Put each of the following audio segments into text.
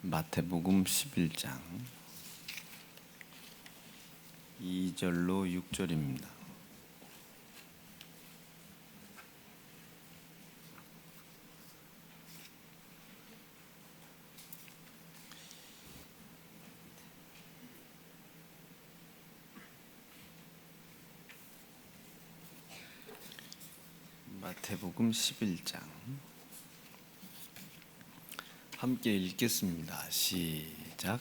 마태복음 11장 2절로 6절입니다. 마태복음 11장 함께 읽겠습니다. 시작.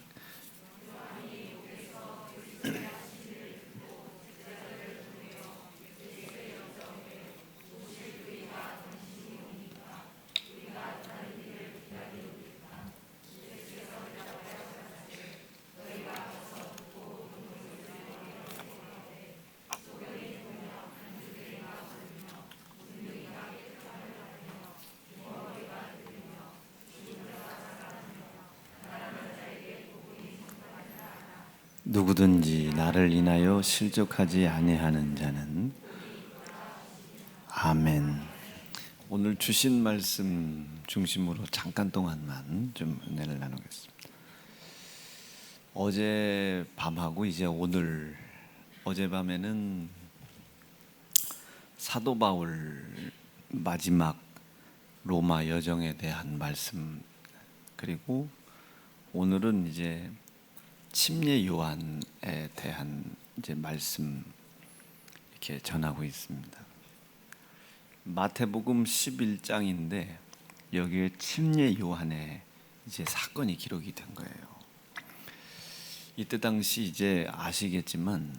누구든지 나를 인하여 실족하지 아니하는 자는 아멘. 오늘 주신 말씀 중심으로 잠깐 동안만 좀 은혜를 나누겠습니다. 어제 밤하고 이제 오늘, 어젯밤에는 사도 바울 마지막 로마 여정에 대한 말씀, 그리고 오늘은 이제 침례 요한에 대한 이제 말씀 이렇게 전하고 있습니다. 마태복음 11장인데 여기에 침례 요한의 이제 사건이 기록이 된 거예요. 이때 당시 이제 아시겠지만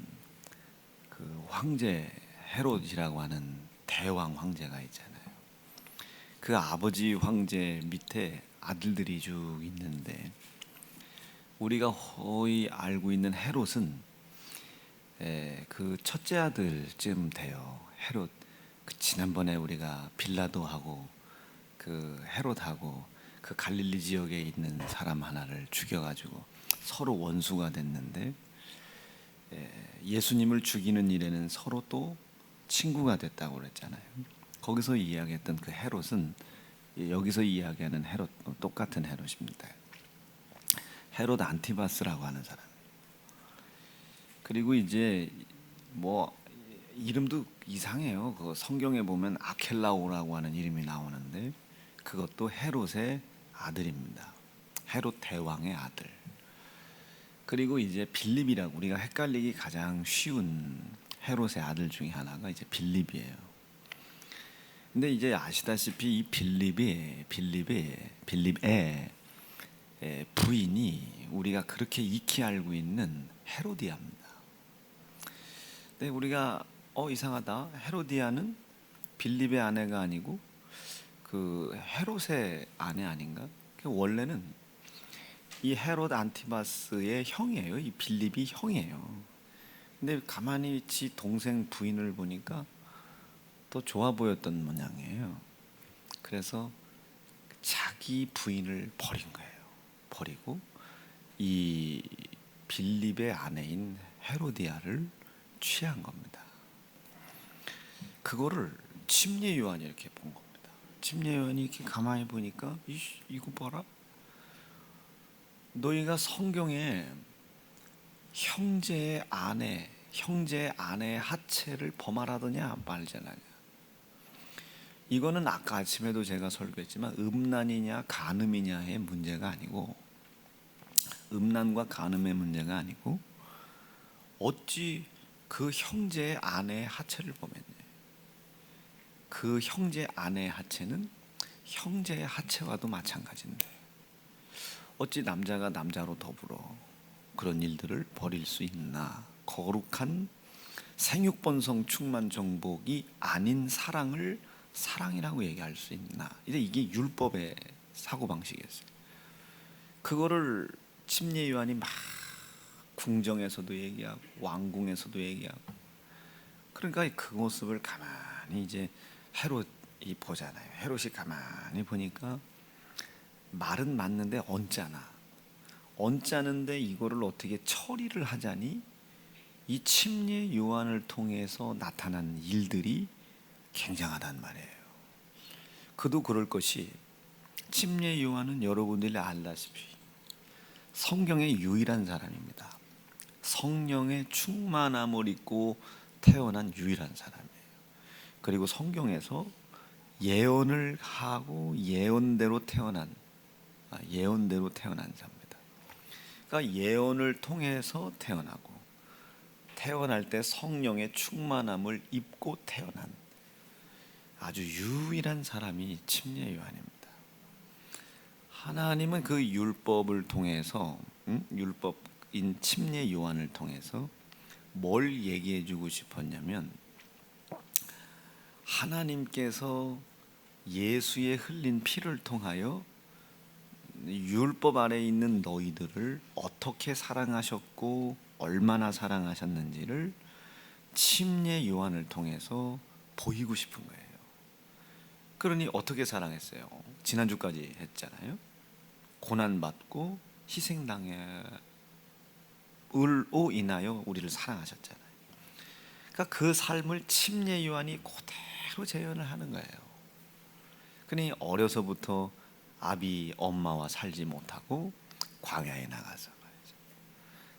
그 황제 헤롯이라고 하는 대왕 황제가 있잖아요. 그 아버지 황제 밑에 아들들이 쭉 있는데, 우리가 거의 알고 있는 헤롯은 그 첫째 아들쯤 돼요. 헤롯, 그 지난번에 우리가 빌라도하고 그 헤롯하고 그 갈릴리 지역에 있는 사람 하나를 죽여가지고 서로 원수가 됐는데, 예수님을 죽이는 일에는 서로 또 친구가 됐다고 그랬잖아요. 거기서 이야기했던 그 헤롯은 여기서 이야기하는 헤롯, 똑같은 헤롯입니다. 헤롯 안티바스라고 하는 사람. 그리고 이제 뭐 이름도 이상해요. 그 성경에 보면 아켈라오라고 하는 이름이 나오는데 그것도 헤롯의 아들입니다. 헤롯 대왕의 아들. 그리고 이제 빌립이라고, 우리가 헷갈리기 가장 쉬운 헤롯의 아들 중에 하나가 이제 빌립이에요. 근데 이제 아시다시피 이 빌립의 부인이 우리가 그렇게 익히 알고 있는 헤로디아입니다. 근데 우리가 이상하다, 헤로디아는 빌립의 아내가 아니고 그 헤롯의 아내 아닌가? 원래는 이 헤롯 안티바스의 형이에요. 이 빌립이 형이에요. 근데 가만히 지 동생 부인을 보니까 더 좋아 보였던 모양이에요. 그래서 자기 부인을 버린 거예요. 버리고 이 빌립의 아내인 헤로디아를 취한 겁니다. 그거를 침례 요한이 이렇게 본 겁니다. 침례 요한이 이렇게 가만히 보니까 이거 봐라. 너희가 성경에 형제의 아내의 하체를 범하라더냐 말잖아요. 이거는 아까 아침에도 제가 설교했지만 음란이냐 간음이냐의 문제가 아니고, 음란과 간음의 문제가 아니고, 어찌 그 형제의 아내의 하체를 범했냐. 그 형제 아내의 하체는 형제의 하체와도 마찬가지인데 어찌 남자가 남자로 더불어 그런 일들을 벌일 수 있나. 거룩한 생육번성 충만 정복이 아닌 사랑을 사랑이라고 얘기할 수 있나. 이게 율법의 사고방식이었어요. 그거를 침례 요한이 막 궁정에서도 얘기하고 왕궁에서도 얘기하고, 그러니까 그 모습을 가만히 이제 헤롯이 보잖아요. 헤롯이 가만히 보니까 말은 맞는데 언짢은데 이거를 어떻게 처리를 하자니 이 침례 요한을 통해서 나타난 일들이 굉장하단 말이에요. 그도 그럴 것이, 침례 요한은 여러분들이 알다시피 성경의 유일한 사람입니다. 성령의 충만함을 입고 태어난 유일한 사람이에요. 그리고 성경에서 예언을 하고 예언대로 태어난 자입니다. 그러니까 예언을 통해서 태어나고 태어날 때 성령의 충만함을 입고 태어난 아주 유일한 사람이 침례 요한입니다. 하나님은 그 율법을 통해서 율법인 침례 요한을 통해서 뭘 얘기해 주고 싶었냐면, 하나님께서 예수의 흘린 피를 통하여 율법 아래 있는 너희들을 어떻게 사랑하셨고 얼마나 사랑하셨는지를 침례 요한을 통해서 보이고 싶은 거예요. 그러니 어떻게 사랑했어요? 지난주까지 했잖아요. 고난받고 희생당해로 인하여 우리를 사랑하셨잖아요. 그러니까 그 삶을 침례 요한이 그대로 재현을 하는 거예요. 그러니 어려서부터 아비 엄마와 살지 못하고 광야에 나가서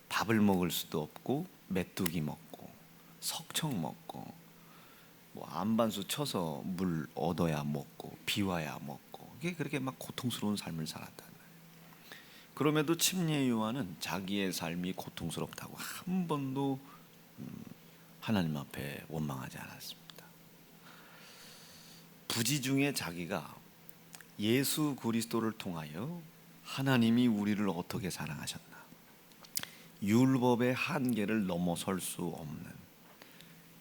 밥을 먹을 수도 없고 메뚜기 먹고 석청 먹고 뭐 안반수 쳐서 물 얻어야 먹고 비와야 먹고, 이게 그렇게 막 고통스러운 삶을 살았다는 거예요. 그럼에도 침례 요한은 자기의 삶이 고통스럽다고 한 번도 하나님 앞에 원망하지 않았습니다. 부지 중에 자기가 예수 그리스도를 통하여 하나님이 우리를 어떻게 사랑하셨나, 율법의 한계를 넘어설 수 없는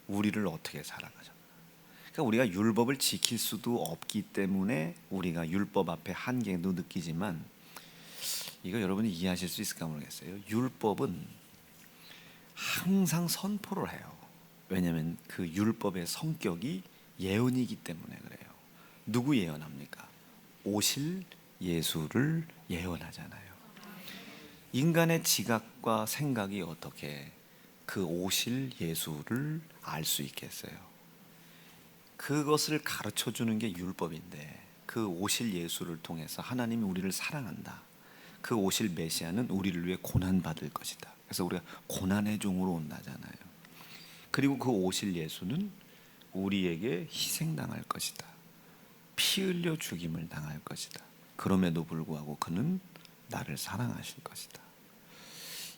우리를 어떻게 사랑하셨나. 그러니까 우리가 율법을 지킬 수도 없기 때문에 우리가 율법 앞에 한계도 느끼지만, 이거 여러분이 이해하실 수 있을까 모르겠어요. 율법은 항상 선포를 해요. 왜냐하면 그 율법의 성격이 예언이기 때문에 그래요. 누구 예언합니까? 오실 예수를 예언하잖아요. 인간의 지각과 생각이 어떻게 그 오실 예수를 알 수 있겠어요? 그것을 가르쳐 주는 게 율법인데, 그 오실 예수를 통해서 하나님이 우리를 사랑한다, 그 오실 메시아는 우리를 위해 고난받을 것이다, 그래서 우리가 고난의 종으로 온다잖아요. 그리고 그 오실 예수는 우리에게 희생당할 것이다, 피 흘려 죽임을 당할 것이다, 그럼에도 불구하고 그는 나를 사랑하실 것이다.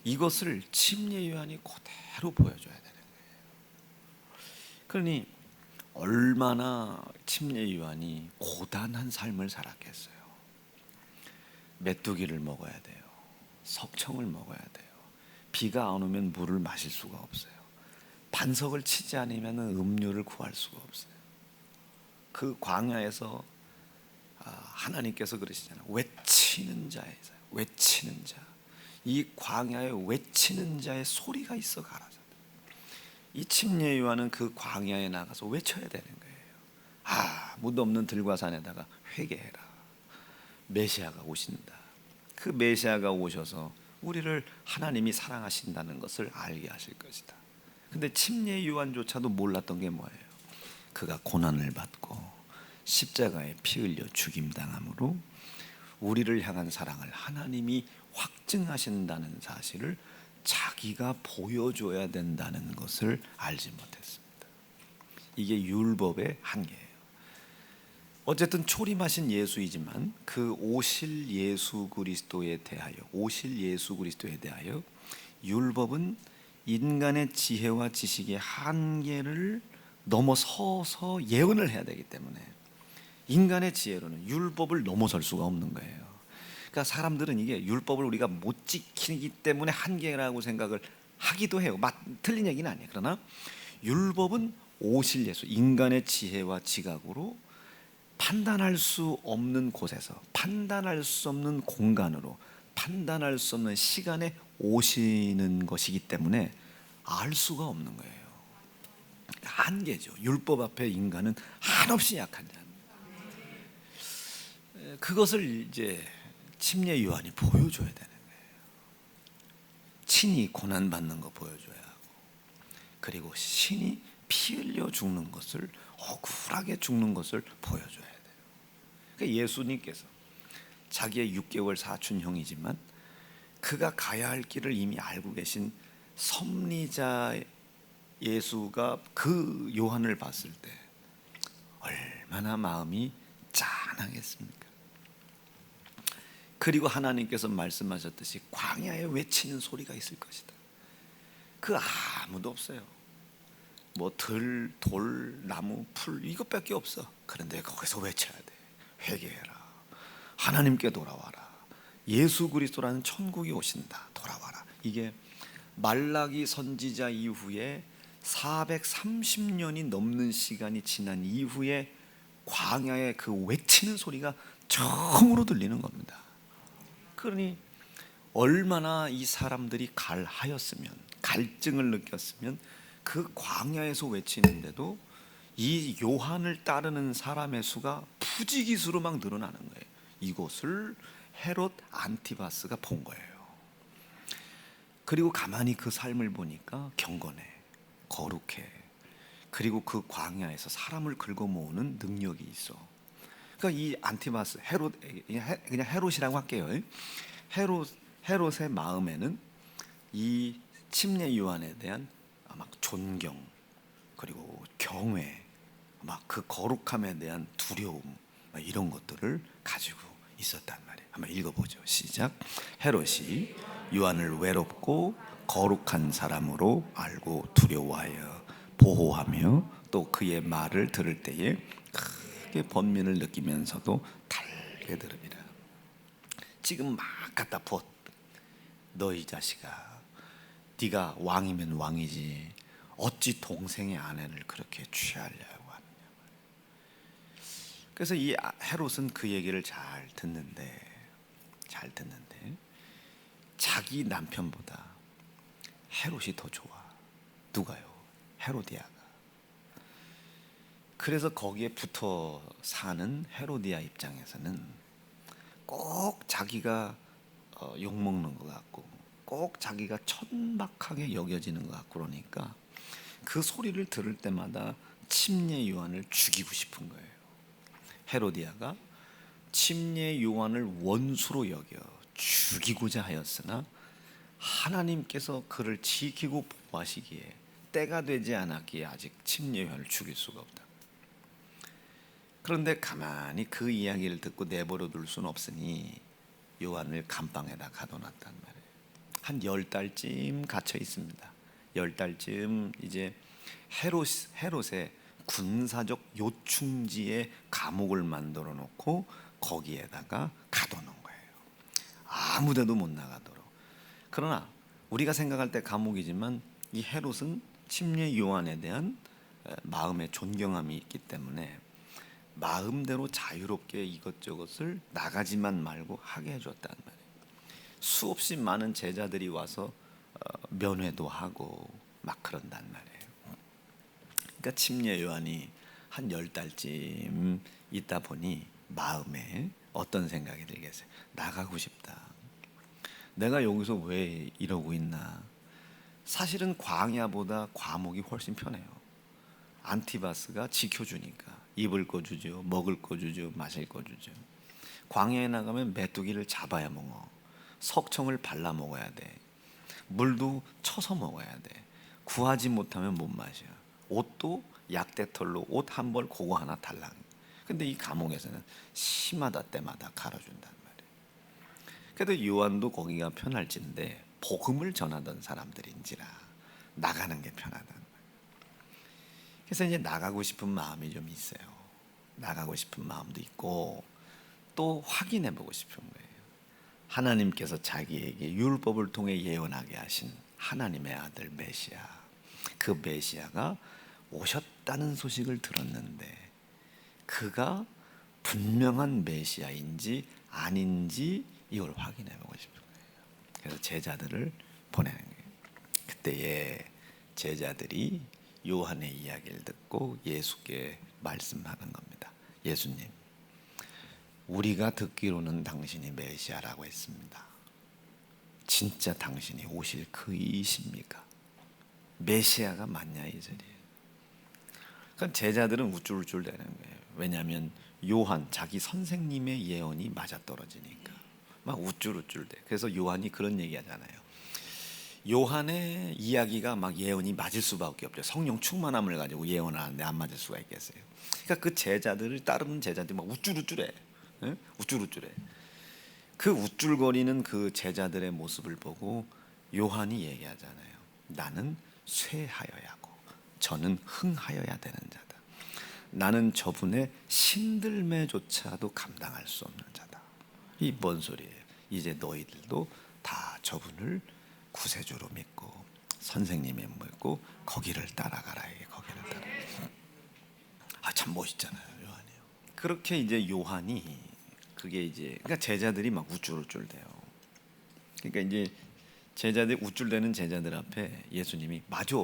이것을 침례 요한이 그대로 보여줘야 되는 거예요. 그러니 얼마나 침례 요한이 고단한 삶을 살았겠어요. 메뚜기를 먹어야 돼요. 석청을 먹어야 돼요. 비가 안 오면 물을 마실 수가 없어요. 반석을 치지 않으면 음료를 구할 수가 없어요. 그 광야에서 하나님께서 그러시잖아요. 외치는 자에서, 외치는 자, 이 광야에 외치는 자의 소리가 있어 가라사대. 이 침례 요한은 그 광야에 나가서 외쳐야 되는 거예요. 무도 없는 들과산에다가 회개해라, 메시아가 오신다. 그 메시아가 오셔서 우리를 하나님이 사랑하신다는 것을 알게 하실 것이다. 근데 침례 요한조차도 몰랐던 게 뭐예요? 그가 고난을 받고 십자가에 피 흘려 죽임당함으로 우리를 향한 사랑을 하나님이 확증하신다는 사실을 자기가 보여줘야 된다는 것을 알지 못했습니다. 이게 율법의 한계예요. 어쨌든 초림하신 예수이지만 그 오실 예수 그리스도에 대하여 율법은 인간의 지혜와 지식의 한계를 넘어서서 예언을 해야 되기 때문에 인간의 지혜로는 율법을 넘어설 수가 없는 거예요. 그러니까 사람들은 이게 율법을 우리가 못 지키기 때문에 한계라고 생각을 하기도 해요. 틀린 얘기는 아니에요. 그러나 율법은 오실 예수, 인간의 지혜와 지각으로 판단할 수 없는 곳에서, 판단할 수 없는 공간으로, 판단할 수 없는 시간에 오시는 것이기 때문에 알 수가 없는 거예요. 한계죠. 율법 앞에 인간은 한없이 약한 자입니다. 그것을 이제 침례 요한이 보여줘야 되는 거예요. 친히 고난받는 거 보여줘야 하고, 그리고 신이 피 흘려 죽는 것을, 억울하게 죽는 것을 보여줘야 돼요. 그러니까 예수님께서 자기의 6개월 사촌 형이지만 그가 가야 할 길을 이미 알고 계신 섭리자 예수가 그 요한을 봤을 때 얼마나 마음이 짠하겠습니까? 그리고 하나님께서 말씀하셨듯이 광야에 외치는 소리가 있을 것이다. 그 아무도 없어요. 뭐 들, 돌, 나무, 풀 이것밖에 없어. 그런데 거기서 외쳐야 돼. 회개해라. 하나님께 돌아와라. 예수 그리스도라는 천국이 오신다. 돌아와라. 이게 말라기 선지자 이후에 430년이 넘는 시간이 지난 이후에 광야의 그 외치는 소리가 처음으로 들리는 겁니다. 그러니 얼마나 이 사람들이 갈하였으면, 갈증을 느꼈으면 그 광야에서 외치는데도 이 요한을 따르는 사람의 수가 부지기수로 막 늘어나는 거예요. 이곳을 헤롯 안티바스가 본 거예요. 그리고 가만히 그 삶을 보니까 경건해, 거룩해. 그리고 그 광야에서 사람을 긁어 모으는 능력이 있어. 그러니까 이 안티바스, 헤롯, 그냥 헤롯이라고 할게요. 헤롯의 마음에는 이 침례 요한에 대한 막 존경, 그리고 경외, 막 그 거룩함에 대한 두려움, 이런 것들을 가지고 있었단 말이에요. 한번 읽어보죠. 시작. 헤롯이 요한을 외롭고 거룩한 사람으로 알고 두려워하여 보호하며 또 그의 말을 들을 때에 크게 번민을 느끼면서도 달게 들으리라. 지금 막 갖다 부었. 너희 자식아, 네가 왕이면 왕이지 어찌 동생의 아내를 그렇게 취하려고 하느냐. 그래서 이 헤롯은 그 얘기를 잘 듣는데 자기 남편보다 헤롯이 더 좋아. 누가요? 헤로디아가. 그래서 거기에 붙어 사는 헤로디아 입장에서는 꼭 자기가 욕먹는 것 같고 꼭 자기가 천박하게 여겨지는 것 같고, 그러니까 그 소리를 들을 때마다 침례 요한을 죽이고 싶은 거예요. 헤로디아가 침례 요한을 원수로 여겨 죽이고자 하였으나 하나님께서 그를 지키고 보호하시기에 때가 되지 않았기에 아직 침례 요한을 죽일 수가 없다. 그런데 가만히 그 이야기를 듣고 내버려 둘 수는 없으니 요한을 감방에다 가둬놨단 말이에요. 한 10달쯤 갇혀 있습니다. 10달쯤 이제 헤롯의 군사적 요충지에 감옥을 만들어 놓고 거기에다가 가둬놓은 거예요. 아무데도 못 나가도록. 그러나 우리가 생각할 때 감옥이지만 이 헤롯은 침례 요한에 대한 마음의 존경함이 있기 때문에 마음대로 자유롭게 이것저것을 나가지만 말고 하게 해줬단 말이에요. 수없이 많은 제자들이 와서 면회도 하고 막 그런단 말이에요. 그러니까 침례 요한이 한 10달쯤 있다 보니 마음에 어떤 생각이 들겠어요? 나가고 싶다. 내가 여기서 왜 이러고 있나? 사실은 광야보다 과목이 훨씬 편해요. 안티바스가 지켜주니까 입을 거 주죠, 먹을 거 주죠, 마실 거 주죠. 광야에 나가면 메뚜기를 잡아야 먹어. 석청을 발라 먹어야 돼. 물도 쳐서 먹어야 돼. 구하지 못하면 못 마셔. 옷도 약대털로 옷 한 벌 그거 하나 달랑. 근데 이 감옥에서는 시마다 때마다 갈아준단 말이에요. 그래도 요한도 거기가 편할진데 복음을 전하던 사람들인지라 나가는 게 편하단 말이에요. 그래서 이제 나가고 싶은 마음이 좀 있어요. 나가고 싶은 마음도 있고 또 확인해 보고 싶은 거예요. 하나님께서 자기에게 율법을 통해 예언하게 하신 하나님의 아들 메시아, 그 메시아가 오셨다는 소식을 들었는데 그가 분명한 메시아인지 아닌지 이걸 확인해 보고 싶은 거예요. 그래서 제자들을 보내는 거예요. 그때에 제자들이 요한의 이야기를 듣고 예수께 말씀하는 겁니다. 예수님, 우리가 듣기로는 당신이 메시아라고 했습니다. 진짜 당신이 오실 그이십니까? 메시아가 맞냐 이 소리예요. 그러니까 제자들은 우쭐우쭐 대는 거예요. 왜냐하면 요한 자기 선생님의 예언이 맞아떨어지니까 막 우쭐우쭐대. 그래서 요한이 그런 얘기하잖아요. 요한의 이야기가 막 예언이 맞을 수밖에 없죠. 성령 충만함을 가지고 예언을 하는데 안 맞을 수가 있겠어요. 그러니까 그 제자들을 따르는 제자들이 막 우쭐우쭐해. 예? 우쭐우쭐해. 그 우쭐거리는 그 제자들의 모습을 보고 요한이 얘기하잖아요. 나는 쇠하여야 하고 저는 흥하여야 되는 자다. 나는 저분의 신들매조차도 감당할 수 없는 자다. 이 뭔 소리예요? 이제 너희들도 다 저분을 구세주로 믿고 선생님이 믿고 거기를 따라가라. 거기를 따라. 참 멋있잖아요, 요한이요. 그렇게 이제 요한이 그게 이제 그러니까 제자들이 막 우쭐우쭐대요. 그러니까 이제 제자들 우쭐대는 제자들 앞에 예수님이 맞아.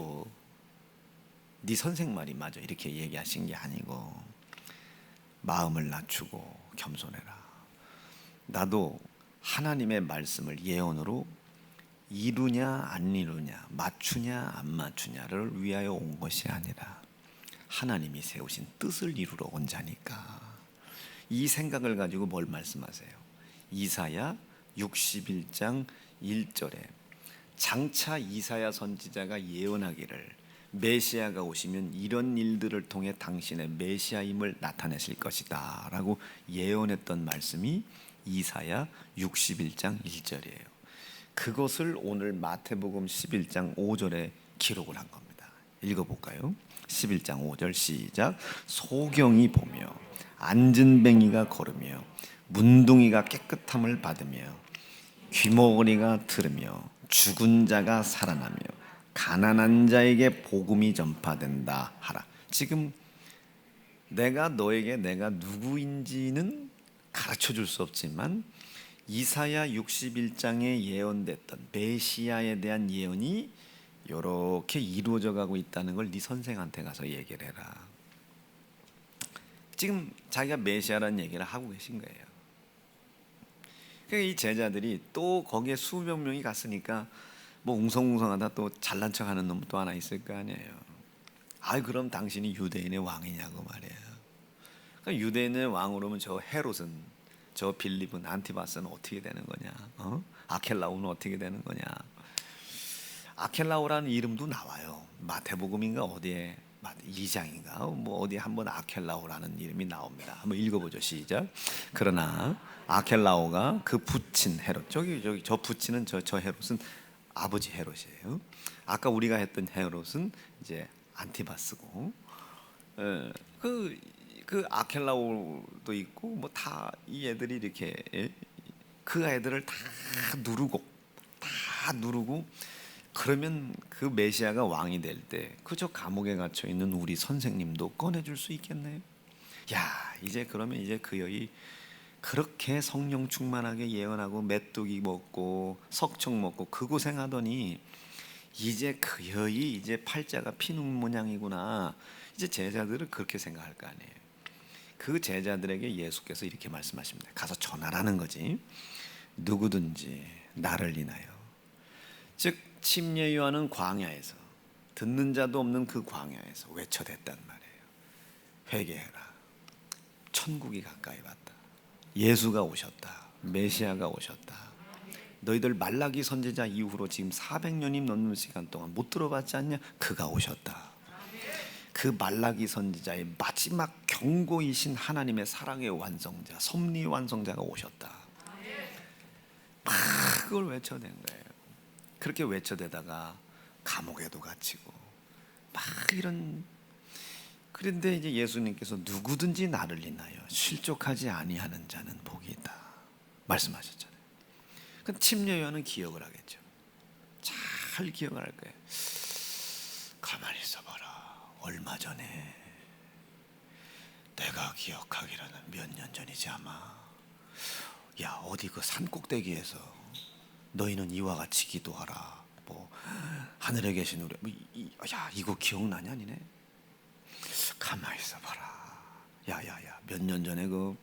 네 선생 말이 맞아. 이렇게 얘기하신 게 아니고 마음을 낮추고 겸손해라. 나도 하나님의 말씀을 예언으로 이루냐 안 이루냐, 맞추냐 안 맞추냐를 위하여 온 것이 아니라 하나님이 세우신 뜻을 이루러 온 자니까. 이 생각을 가지고 뭘 말씀하세요? 이사야 61장 1절에 장차 이사야 선지자가 예언하기를 메시아가 오시면 이런 일들을 통해 당신의 메시아임을 나타내실 것이다 라고 예언했던 말씀이 이사야 61장 1절이에요. 그것을 오늘 마태복음 11장 5절에 기록을 한 겁니다. 읽어볼까요? 11장 5절 시작. 소경이 보며 안진뱅이가 걸으며 문둥이가 깨끗함을 받으며 귀머거리가 들으며 죽은 자가 살아나며 가난한 자에게 복음이 전파된다 하라. 지금 내가 너에게 내가 누구인지는 가르쳐 줄 수 없지만 이사야 61장에 예언됐던 메시아에 대한 예언이 이렇게 이루어져 가고 있다는 걸 네 선생한테 가서 얘기를 해라. 지금 자기가 메시아라는 얘기를 하고 계신 거예요. 그러니까 이 제자들이 또 거기에 수백 명이 갔으니까 뭐 웅성웅성하다 또 잘난 척하는 놈 또 하나 있을 거 아니에요. 그럼 당신이 유대인의 왕이냐고 말이에요. 그러니까 유대인의 왕으로면 저 헤롯은, 저 빌립은, 안티바스는 어떻게 되는 거냐? 아켈라오는 어떻게 되는 거냐? 아켈라오라는 이름도 나와요. 마태복음인가 어디에 2장인가 뭐 어디 한번 아켈라오라는 이름이 나옵니다. 한번 읽어보죠. 시작. 그러나 아켈라오가 그 부친 헤롯, 저기 저 부친은 저 헤롯은 아버지 헤롯이에요. 아까 우리가 했던 헤롯은 이제 안티바스고, 그 아켈라오도 있고 뭐 다 이 애들이 이렇게 그 애들을 다 누르고 그러면 그 메시아가 왕이 될 때 그저 감옥에 갇혀 있는 우리 선생님도 꺼내줄 수 있겠네요. 야, 이제 그러면 이제 그 여이 그렇게 성령 충만하게 예언하고 메뚜기 먹고 석청 먹고 그 고생하더니 이제 그 여이 이제 팔자가 피눈 모양이구나. 이제 제자들은 그렇게 생각할 거 아니에요. 그 제자들에게 예수께서 이렇게 말씀하십니다. 가서 전하라는 거지. 누구든지 나를 인하여, 즉 침례 요한은 광야에서 듣는 자도 없는 그 광야에서 외쳐댔단 말이에요. 회개해라. 천국이 가까이 왔다. 예수가 오셨다. 메시아가 오셨다. 너희들 말라기 선지자 이후로 지금 400년이 넘는 시간 동안 못 들어봤지 않냐? 그가 오셨다. 그 말라기 선지자의 마지막 경고이신 하나님의 사랑의 완성자, 섭리의 완성자가 오셨다. 막 그걸 외쳐댄 거예요. 그렇게 외쳐대다가 감옥에도 갇히고 막 이런. 그런데 이제 예수님께서 누구든지 나를 인하여 실족하지 아니하는 자는 복이 있다 말씀하셨잖아요. 그 침례 요한은 기억을 하겠죠. 잘 기억을 할 거예요. 가만히 있어봐라. 얼마 전에 내가 기억하기로는 몇 년 전이지 아마. 야, 어디 그 산 꼭대기에서 너희는 이와 같이 기도하라. 뭐 하늘에 계신 우리 야, 이거 기억나냐 니네? 가만히 있어봐라. 야야야, 몇 년 전에 그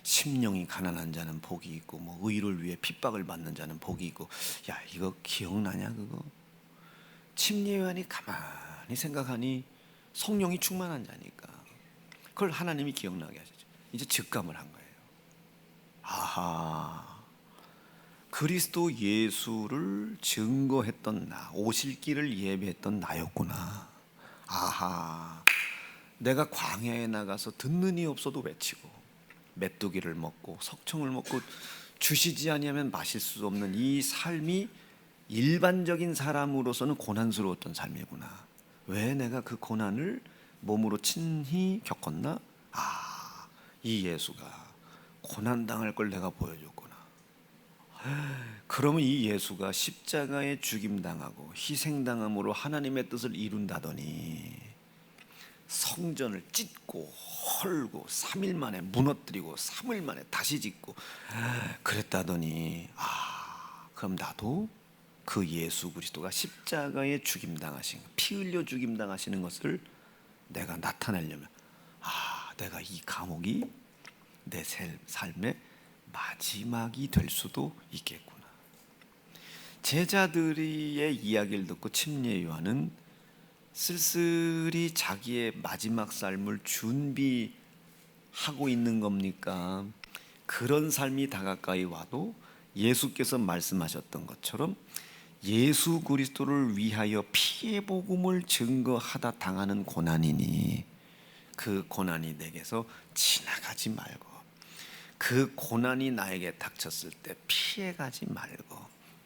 심령이 가난한 자는 복이 있고 뭐 의를 위해 핍박을 받는 자는 복이 있고, 야, 이거 기억나냐 그거? 침례 요한이 가만히 생각하니 성령이 충만한 자니까 그걸 하나님이 기억나게 하시죠. 이제 직감을 한 거예요. 아하, 그리스도 예수를 증거했던 나, 오실 길을 예비했던 나였구나. 아하, 내가 광야에 나가서 듣는 이 없어도 외치고 메뚜기를 먹고 석청을 먹고 주시지 아니하면 마실 수 없는 이 삶이 일반적인 사람으로서는 고난스러웠던 삶이구나. 왜 내가 그 고난을 몸으로 친히 겪었나? 아, 이 예수가 고난당할 걸 내가 보여줬구나. 그러면 이 예수가 십자가에 죽임당하고 희생당함으로 하나님의 뜻을 이룬다더니 성전을 찢고 헐고 3일 만에 무너뜨리고 3일 만에 다시 짓고 그랬다더니, 그럼 나도 그 예수 그리스도가 십자가에 죽임당하신, 피 흘려 죽임당하시는 것을 내가 나타내려면, 내가 이 감옥이 내 삶의 마지막이 될 수도 있겠구나. 제자들의 이야기를 듣고 침례 요한은 쓸쓸히 자기의 마지막 삶을 준비하고 있는 겁니까? 그런 삶이 다가까이 와도 예수께서 말씀하셨던 것처럼 예수 그리스도를 위하여 피의 복음을 증거하다 당하는 고난이니 그 고난이 내게서 지나가지 말고, 그 고난이 나에게 닥쳤을 때 피해가지 말고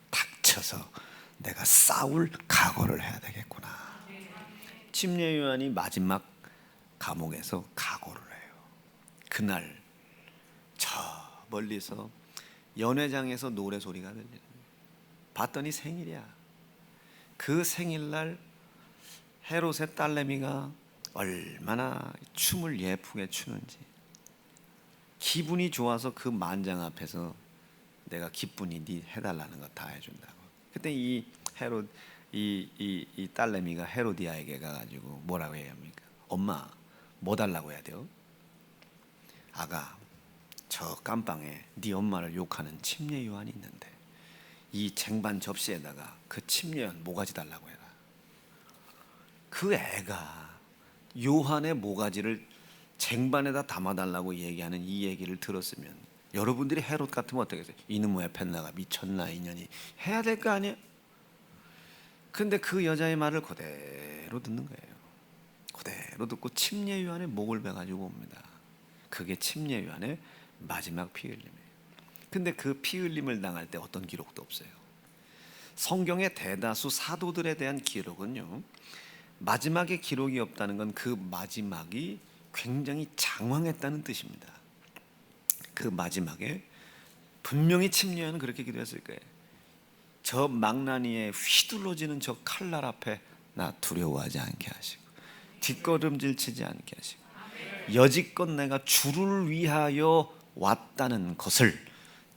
닥쳐서 내가 싸울 각오를 해야 되겠구나. 침례 요한이 마지막 감옥에서 각오를 해요. 그날 저 멀리서 연회장에서 노래 소리가 들리는 거예요. 봤더니 생일이야. 그 생일날 헤롯의 딸내미가 얼마나 춤을 예쁘게 추는지, 기분이 좋아서 그 만장 앞에서 내가 기쁜이 네 해달라는 거 다 해준다고. 그때 이 헤롯 이 딸내미가 헤로디아에게 가가지고 뭐라고 해야 합니까? 엄마, 뭐 달라고 해야 돼요? 아가, 저 깜방에 네 엄마를 욕하는 침례 요한이 있는데 이 쟁반 접시에다가 그 침례 요한 모가지 달라고 해라. 그 애가 요한의 모가지를 쟁반에다 담아달라고 얘기하는 이 얘기를 들었으면 여러분들이 헤롯 같으면 어떻겠어요? 이놈의 펜나가 미쳤나 이년이 해야 될 거 아니에요? 근데 그 여자의 말을 그대로 듣는 거예요. 그대로 듣고 침례 요한의 목을 베가지고 옵니다. 그게 침례 요한의 마지막 피 흘림이에요. 근데 그 피 흘림을 당할 때 어떤 기록도 없어요. 성경의 대다수 사도들에 대한 기록은요, 마지막에 기록이 없다는 건 그 마지막이 굉장히 장황했다는 뜻입니다. 그 마지막에 분명히 침례 요한은 그렇게 기도했을 거예요. 저 망나니에 휘둘러지는 저 칼날 앞에 나 두려워하지 않게 하시고 뒷걸음질 치지 않게 하시고 여지껏 내가 주를 위하여 왔다는 것을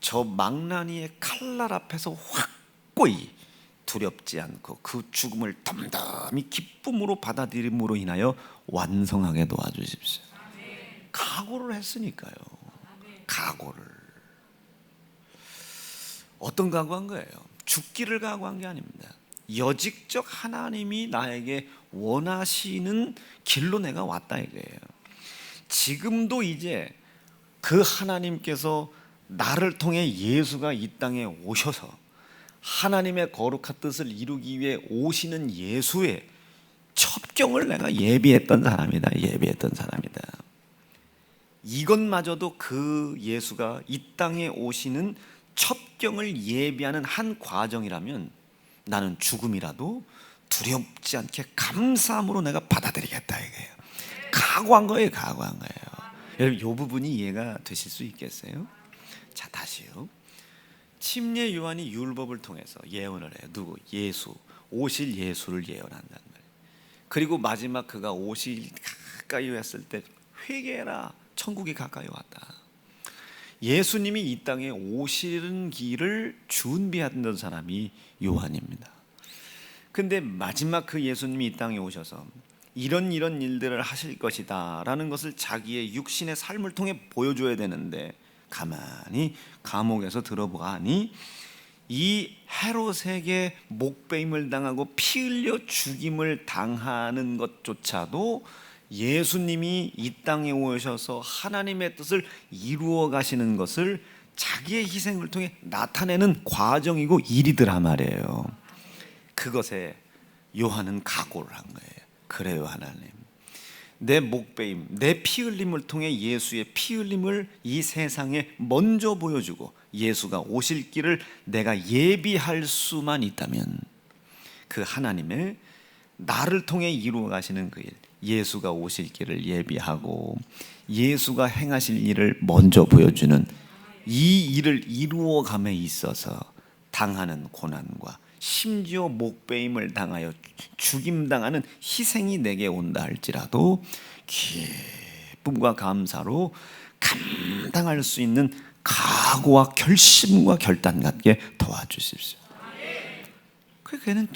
저 망나니의 칼날 앞에서 확고히 두렵지 않고 그 죽음을 담담히 기쁨으로 받아들임으로 인하여 완성하게 도와주십시오. 각오를 했으니까요. 각오를. 어떤 각오한 거예요? 죽기를 각오한 게 아닙니다. 여직적 하나님이 나에게 원하시는 길로 내가 왔다 이거예요. 지금도 이제 그 하나님께서 나를 통해 예수가 이 땅에 오셔서 하나님의 거룩한 뜻을 이루기 위해 오시는 예수의 첩경을 내가 예비했던 사람이다. 예비했던 사람이다. 이것마저도 그 예수가 이 땅에 오시는 첩경을 예비하는 한 과정이라면 나는 죽음이라도 두렵지 않게 감사함으로 내가 받아들이겠다 이거예요. 각오한 거예요. 각오한 거예요. 여러분, 이 부분이 이해가 되실 수 있겠어요? 자, 다시요. 침례 요한이 율법을 통해서 예언을 해요. 누구? 예수, 오실 예수를 예언한단 말이에요. 그리고 마지막 그가 오실 가까이 왔을 때 회개해라, 천국이 가까이 왔다. 예수님이 이 땅에 오시는 길을 준비하던 사람이 요한입니다. 근데 마지막 그 예수님이 이 땅에 오셔서 이런 일들을 하실 것이다 라는 것을 자기의 육신의 삶을 통해 보여줘야 되는데 가만히 감옥에서 들어보니 이 헤롯에게 목베임을 당하고 피 흘려 죽임을 당하는 것조차도 예수님이 이 땅에 오셔서 하나님의 뜻을 이루어 가시는 것을 자기의 희생을 통해 나타내는 과정이고 일이더라 말이에요. 그것에 요한은 각오를 한 거예요. 그래요 하나님, 내 목베임, 내 피 흘림을 통해 예수의 피 흘림을 이 세상에 먼저 보여주고 예수가 오실 길을 내가 예비할 수만 있다면 그 하나님의 나를 통해 이루어 가시는 그 일, 예수가 오실 길을 예비하고 예수가 행하실 일을 먼저 보여주는 이 일을 이루어감에 있어서 당하는 고난과 심지어 목베임을 당하여 죽임당하는 희생이 내게 온다 할지라도 기쁨과 감사로 감당할 수 있는 각오와 결심과 결단 갖게 도와주십시오.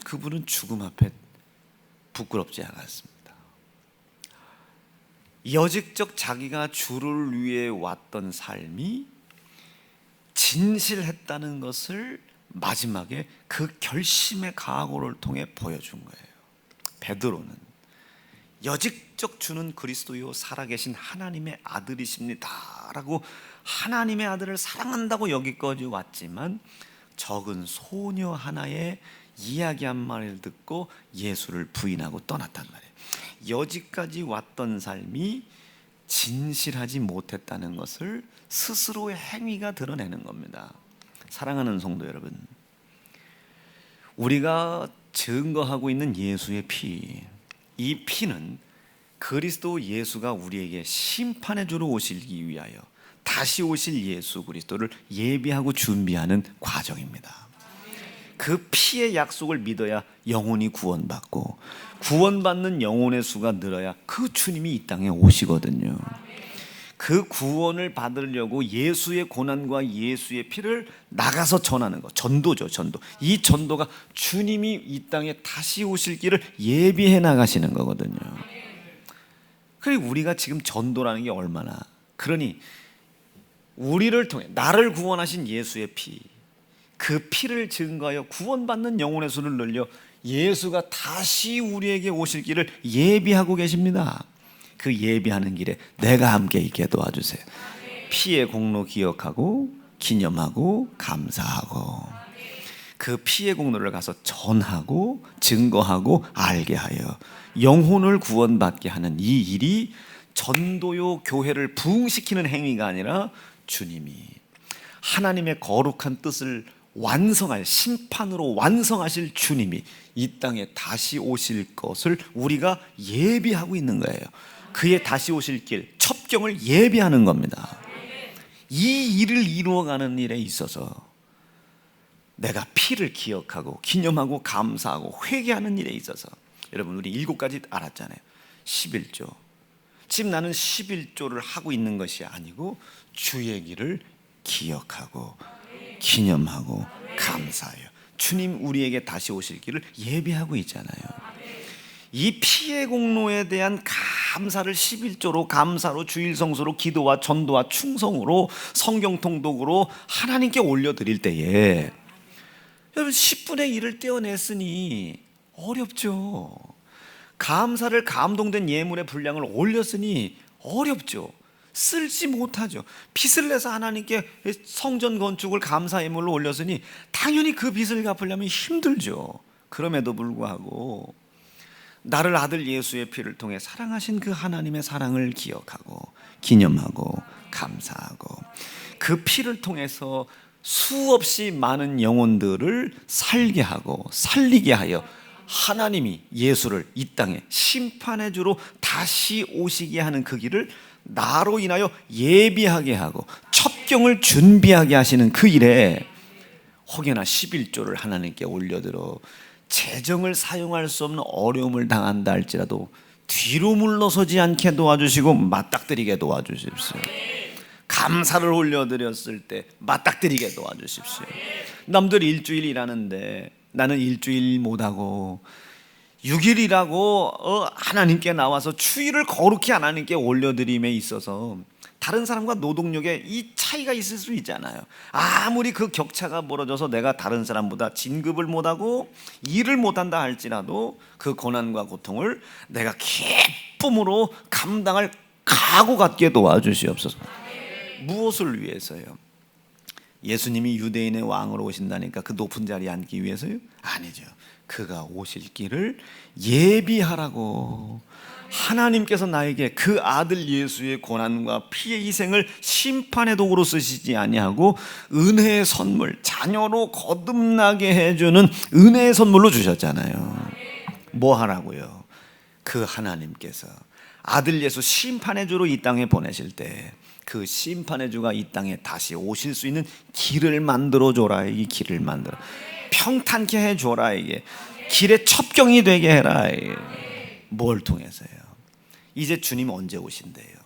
그분은 죽음 앞에 부끄럽지 않았습니다. 여직적 자기가 주를 위해 왔던 삶이 진실했다는 것을 마지막에 그 결심의 각오를 통해 보여준 거예요. 베드로는 여직적 주는 그리스도요 살아계신 하나님의 아들이십니다 라고 하나님의 아들을 사랑한다고 여기까지 왔지만 적은 소녀 하나의 이야기 한 마디를 듣고 예수를 부인하고 떠났단 말이에요. 여지까지 왔던 삶이 진실하지 못했다는 것을 스스로의 행위가 드러내는 겁니다. 사랑하는 성도 여러분, 우리가 증거하고 있는 예수의 피, 이 피는 그리스도 예수가 우리에게 심판의 주로 오시기 위하여 다시 오실 예수 그리스도를 예비하고 준비하는 과정입니다. 그 피의 약속을 믿어야 영혼이 구원받고 구원받는 영혼의 수가 늘어야 그 주님이 이 땅에 오시거든요. 그 구원을 받으려고 예수의 고난과 예수의 피를 나가서 전하는 것, 전도죠. 전도. 이 전도가 주님이 이 땅에 다시 오실 길을 예비해 나가시는 거거든요. 그리고 우리가 지금 전도라는 게 얼마나, 그러니 우리를 통해 나를 구원하신 예수의 피, 그 피를 증거하여 구원받는 영혼의 수를 늘려 예수가 다시 우리에게 오실 길을 예비하고 계십니다. 그 예비하는 길에 내가 함께 있게 도와주세요. 피의 공로 기억하고 기념하고 감사하고 그 피의 공로를 가서 전하고 증거하고 알게 하여 영혼을 구원받게 하는 이 일이 전도요 교회를 부흥시키는 행위가 아니라 주님이 하나님의 거룩한 뜻을 완성할, 심판으로 완성하실 주님이 이 땅에 다시 오실 것을 우리가 예비하고 있는 거예요. 그의 다시 오실 길, 첩경을 예비하는 겁니다. 이 일을 이루어가는 일에 있어서 내가 피를 기억하고 기념하고 감사하고 회개하는 일에 있어서, 여러분 우리 7가지 알았잖아요. 11조. 지금 나는 11조를 하고 있는 것이 아니고 주의 길을 기억하고 기념하고 감사해요. 주님 우리에게 다시 오실 길을 예비하고 있잖아요. 이 피의 공로에 대한 감사를 11조로 감사로 주일성수로 기도와 전도와 충성으로 성경 통독으로 하나님께 올려드릴 때에 여러분 10분의 1을 떼어냈으니 어렵죠. 감사를 감동된 예물의 분량을 올렸으니 어렵죠. 쓸지 못하죠. 빚을 내서 하나님께 성전 건축을 감사 예물로 올렸으니 당연히 그 빚을 갚으려면 힘들죠. 그럼에도 불구하고 나를 아들 예수의 피를 통해 사랑하신 그 하나님의 사랑을 기억하고 기념하고 감사하고 그 피를 통해서 수없이 많은 영혼들을 살게 하고 살리게 하여 하나님이 예수를 이 땅에 심판의 주로 다시 오시게 하는 그 길을 나로 인하여 예비하게 하고 첩경을 준비하게 하시는 그 일에 혹여나 11조를 하나님께 올려들어 재정을 사용할 수 없는 어려움을 당한다 할지라도 뒤로 물러서지 않게 도와주시고 맞닥뜨리게 도와주십시오. 감사를 올려드렸을 때 맞닥뜨리게 도와주십시오. 남들이 일주일 일하는데 나는 일주일 못하고 6일이라고 하나님께 나와서 추일을 거룩히 하나님께 올려드림에 있어서 다른 사람과 노동력에 이 차이가 있을 수 있잖아요. 아무리 그 격차가 벌어져서 내가 다른 사람보다 진급을 못하고 일을 못한다 할지라도 그 고난과 고통을 내가 기쁨으로 감당할 각오 갖게 도와주시옵소서. 무엇을 위해서요? 예수님이 유대인의 왕으로 오신다니까 그 높은 자리에 앉기 위해서요? 아니죠. 그가 오실 길을 예비하라고. 하나님께서 나에게 그 아들 예수의 고난과 피의 희생을 심판의 도구로 쓰시지 아니하고 은혜의 선물, 자녀로 거듭나게 해주는 은혜의 선물로 주셨잖아요. 뭐 하라고요? 그 하나님께서 아들 예수 심판의 주로 이 땅에 보내실 때 그 심판의 주가 이 땅에 다시 오실 수 있는 길을 만들어 줘라. 이 길을 만들어 평탄케 해줘라. 이게 길의 첩경이 되게 해라. 이게. 뭘 통해서요? 이제 주님 언제 오신대요?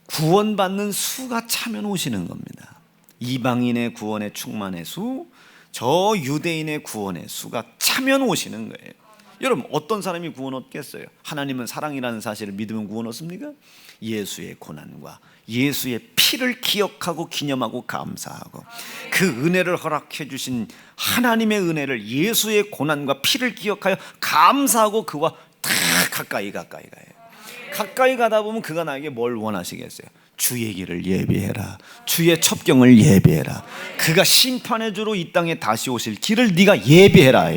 구원받는 수가 차면 오시는 겁니다. 이방인의 구원의 충만의 수, 저 유대인의 구원의 수가 차면 오시는 거예요. 여러분, 어떤 사람이 구원 얻겠어요? 하나님은 사랑이라는 사실을 믿으면 구원 얻습니까? 예수의 고난과 예수의 피를 기억하고 기념하고 감사하고 그 은혜를 허락해 주신 하나님의 은혜를, 예수의 고난과 피를 기억하여 감사하고 그와 다 가까이 가요. 가까이 가다 보면 그가 나에게 뭘 원하시겠어요? 주의 길을 예비해라. 주의 첩경을 예비해라. 그가 심판의 주로 이 땅에 다시 오실 길을 네가 예비해라.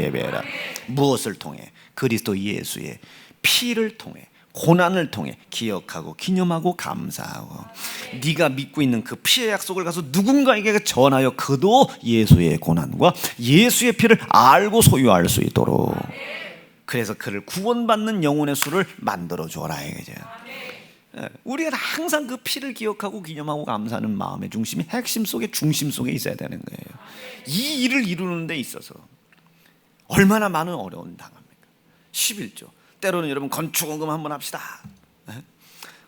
무엇을 통해? 그리스도 예수의 피를 통해, 고난을 통해 기억하고 기념하고 감사하고 네가 믿고 있는 그 피의 약속을 가서 누군가에게 전하여 그도 예수의 고난과 예수의 피를 알고 소유할 수 있도록, 그래서 그를 구원받는 영혼의 수를 만들어줘라 이거죠. 우리가 항상 그 피를 기억하고 기념하고 감사하는 마음의 중심이 핵심 속에, 중심 속에 있어야 되는 거예요. 이 일을 이루는 데 있어서 얼마나 많은 어려움을 당합니까? 11조. 때로는 여러분 건축원금 한번 합시다.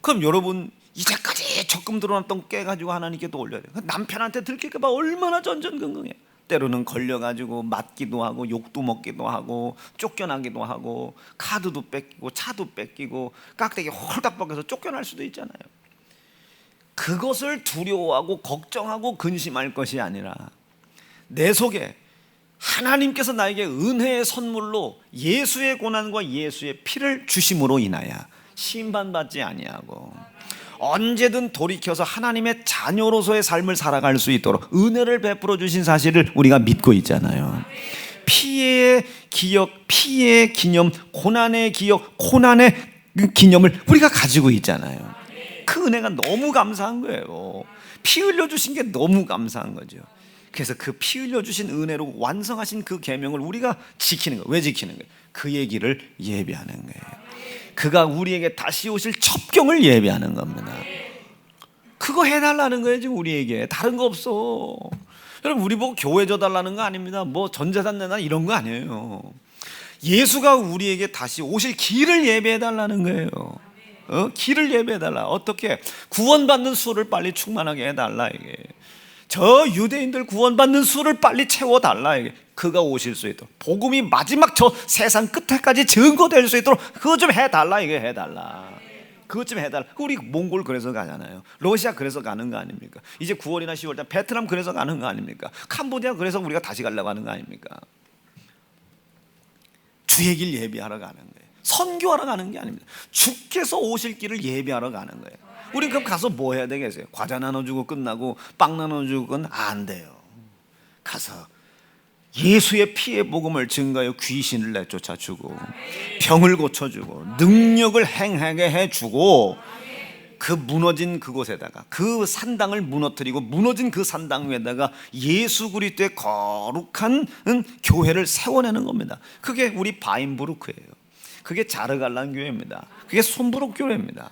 그럼 여러분 이제까지 적금 들어놨던 깨가지고 하나님께 또 올려야 돼요. 남편한테 들킬까 봐 얼마나 전전긍긍해요. 때로는 걸려가지고 맞기도 하고 욕도 먹기도 하고 쫓겨나기도 하고 카드도 뺏기고 차도 뺏기고 깍대기 홀딱 벗겨서 쫓겨날 수도 있잖아요. 그것을 두려워하고 걱정하고 근심할 것이 아니라 내 속에 하나님께서 나에게 은혜의 선물로 예수의 고난과 예수의 피를 주심으로 인하여 심판받지 아니하고 언제든 돌이켜서 하나님의 자녀로서의 삶을 살아갈 수 있도록 은혜를 베풀어 주신 사실을 우리가 믿고 있잖아요. 피의 기억, 피의 기념, 고난의 기억, 고난의 기념을 우리가 가지고 있잖아요. 그 은혜가 너무 감사한 거예요. 피 흘려 주신 게 너무 감사한 거죠. 그래서 그 피 흘려 주신 은혜로 완성하신 그 계명을 우리가 지키는 거예요. 왜 지키는 거예요? 그의 길을 예비하는 거예요. 그가 우리에게 다시 오실 첩경을 예비하는 겁니다. 그거 해달라는 거예요 지금 우리에게. 다른 거 없어. 여러분, 우리 보고 교회 줘달라는 거 아닙니다. 뭐 전재산 내나 이런 거 아니에요. 예수가 우리에게 다시 오실 길을 예배해달라는 거예요. 길을 예배해달라. 어떻게? 구원받는 수를 빨리 충만하게 해달라 이게. 저 유대인들 구원받는 수를 빨리 채워달라 이게. 그가 오실 수 있도록, 복음이 마지막 저 세상 끝에까지 증거될 수 있도록 그거 좀 해달라 이게. 해달라. 그것 좀 해달라. 우리 몽골 그래서 가잖아요. 러시아 그래서 가는 거 아닙니까? 이제 9월이나 10월달 베트남 그래서 가는 거 아닙니까? 캄보디아 그래서 우리가 다시 가려고 하는 거 아닙니까? 주의 길 예비하러 가는 거예요. 선교하러 가는 게 아닙니다. 주께서 오실 길을 예비하러 가는 거예요. 우리 그럼 가서 뭐 해야 되겠어요? 과자 나눠주고 끝나고 빵 나눠주고 끝 안 돼요. 가서 예수의 피의 복음을 증거하여 귀신을 내쫓아주고 병을 고쳐주고 능력을 행하게 해주고 그 무너진 그곳에다가 그 산당을 무너뜨리고 무너진 그 산당 위에다가 예수 그리스도의 거룩한 교회를 세워내는 겁니다. 그게 우리 바인부르크예요. 그게 자르갈란 교회입니다. 그게 손부록 교회입니다.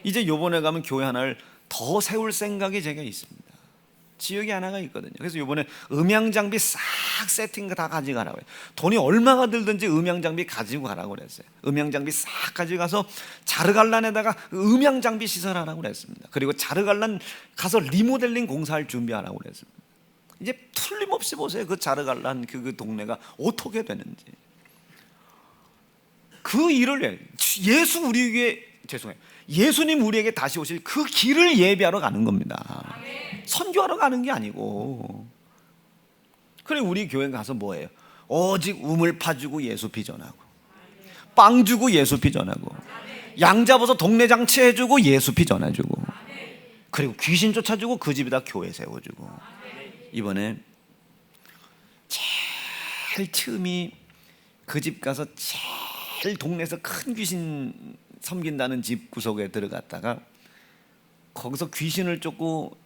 이제 요번에 가면 교회 하나를 더 세울 생각이 제가 있습니다. 지역이 하나가 있거든요. 그래서 요번에 음향장비 싹 세팅 다 가져가라고 해요. 돈이 얼마가 들든지 음향장비 가지고 가라고 그랬어요. 음향장비 싹 가져가서 자르갈란에다가 음향장비 시설하라고 그랬습니다. 그리고 자르갈란 가서 리모델링 공사할 준비하라고 그랬습니다. 이제 틀림없이 보세요. 그 자르갈란 그 동네가 어떻게 되는지. 그 일을 예수 우리에게, 죄송해요, 예수님 우리에게 다시 오실 그 길을 예비하러 가는 겁니다. 선교하러 가는 게 아니고. 그래 우리 교회 가서 뭐예요? 오직 우물 파주고 예수 비전하고, 빵 주고 예수 비전하고, 양 잡아서 동네 장치 해주고 예수 비전해주고, 그리고 귀신 쫓아주고 그 집에다 교회 세워주고. 이번에 제일 처음이 그 집 가서 제일 동네에서 큰 귀신 섬긴다는 집 구석에 들어갔다가 거기서 귀신을 쫓고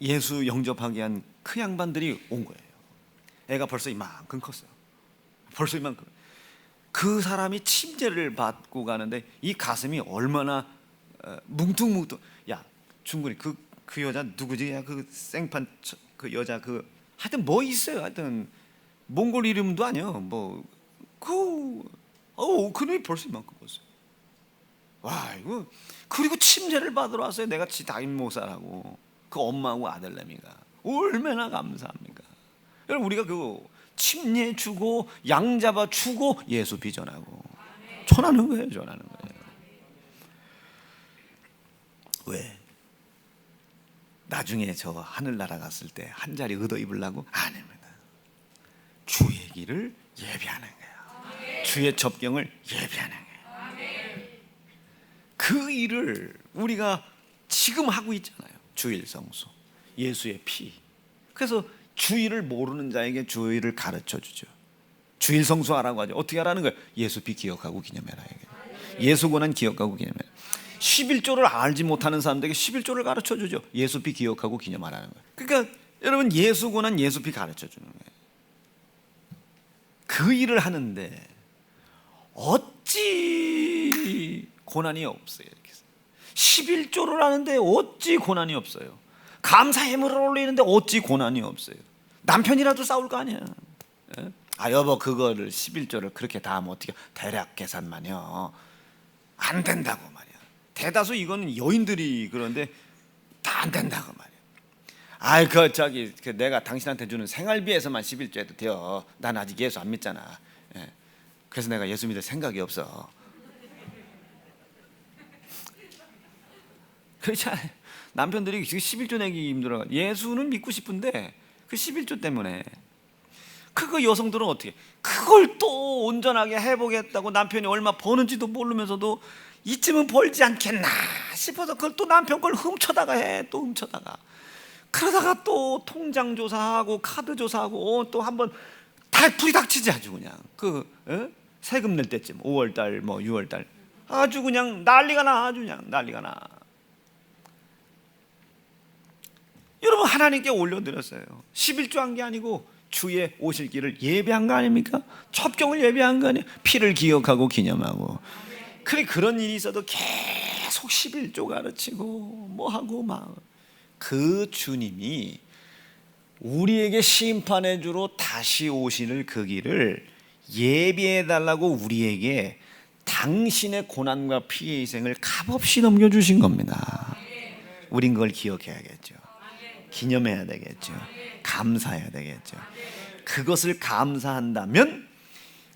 예수 영접하게 한 그 양반들이 온 거예요. 애가 벌써 이만큼 컸어요. 벌써 이만큼. 그 사람이 침제를 받고 가는데 이 가슴이 얼마나 뭉퉁뭉퉁. 야, 중근이 그 여자 누구지? 야, 그 생판 그 여자 그 하여튼 뭐 있어요. 하여튼 몽골 이름도 아니요. 뭐 그놈이 벌써 이만큼 컸어요. 와, 이거 그리고 침제를 받으러 왔어요. 내가 지 다임모사라고. 그 엄마하고 아들내미가 얼마나 감사합니까? 여러분, 우리가 그 침례 주고 양 잡아 주고 예수 비전하고 전하는 거예요. 전하는 거예요. 왜? 나중에 저 하늘나라 갔을 때 한 자리 얻어 입으려고? 아닙니다. 주의 길을 예비하는 거예요. 주의 접경을 예비하는 거예요. 그 일을 우리가 지금 하고 있잖아요. 주일 성수, 예수의 피. 그래서 주일을 모르는 자에게 주일을 가르쳐 주죠. 주일 성수하라고 하죠. 어떻게 하라는 거예요? 예수 피 기억하고 기념해라. 예수 고난 기억하고 기념해라. 11조를 알지 못하는 사람들에게 11조를 가르쳐 주죠. 예수 피 기억하고 기념하라는 거예요. 그러니까 여러분, 예수 고난 예수 피 가르쳐 주는 거예요. 그 일을 하는데 어찌 고난이 없어요. 11조를 하는데 어찌 고난이 없어요. 감사 예물을 올리는데 어찌 고난이 없어요. 남편이라도 싸울 거 아니야. 아, 여보, 그거를 11조를 그렇게 다 하면 어떻게, 대략 계산만요 안 된다고 말이야. 대다수 이거는 여인들이 그런데 다 안 된다고 말이야. 아이, 그 내가 당신한테 주는 생활비에서만 11조 해도 돼요. 난 아직 예수 안 믿잖아. 그래서 내가 예수 믿을 생각이 없어. 그렇지 않아요? 남편들이 지금 11조 내기 힘들어. 예수는 믿고 싶은데 그 11조 때문에. 그거 여성들은 어떻게 그걸 또 온전하게 해보겠다고 남편이 얼마 버는지도 모르면서도 이쯤은 벌지 않겠나 싶어서 그걸 또 남편 걸 훔쳐다가 해. 또 훔쳐다가 그러다가 또 통장 조사하고 카드 조사하고 또 한번 불이 닥치지. 아주 그냥 세금 낼 때쯤 5월달 뭐 6월달 아주 그냥 난리가 나. 아주 그냥 난리가 나. 여러분, 하나님께 올려드렸어요. 11조 한 게 아니고 주의 오실 길을 예배한 거 아닙니까? 첩경을 예배한 거 아니에요? 피를 기억하고 기념하고. 그래, 그런 일이 있어도 계속 11조 가르치고 뭐하고 막. 그 주님이 우리에게 심판의 주로 다시 오시는 그 길을 예비해달라고 우리에게 당신의 고난과 피의 희생을 값없이 넘겨주신 겁니다. 우린 그걸 기억해야겠죠. 기념해야 되겠죠. 감사해야 되겠죠. 그것을 감사한다면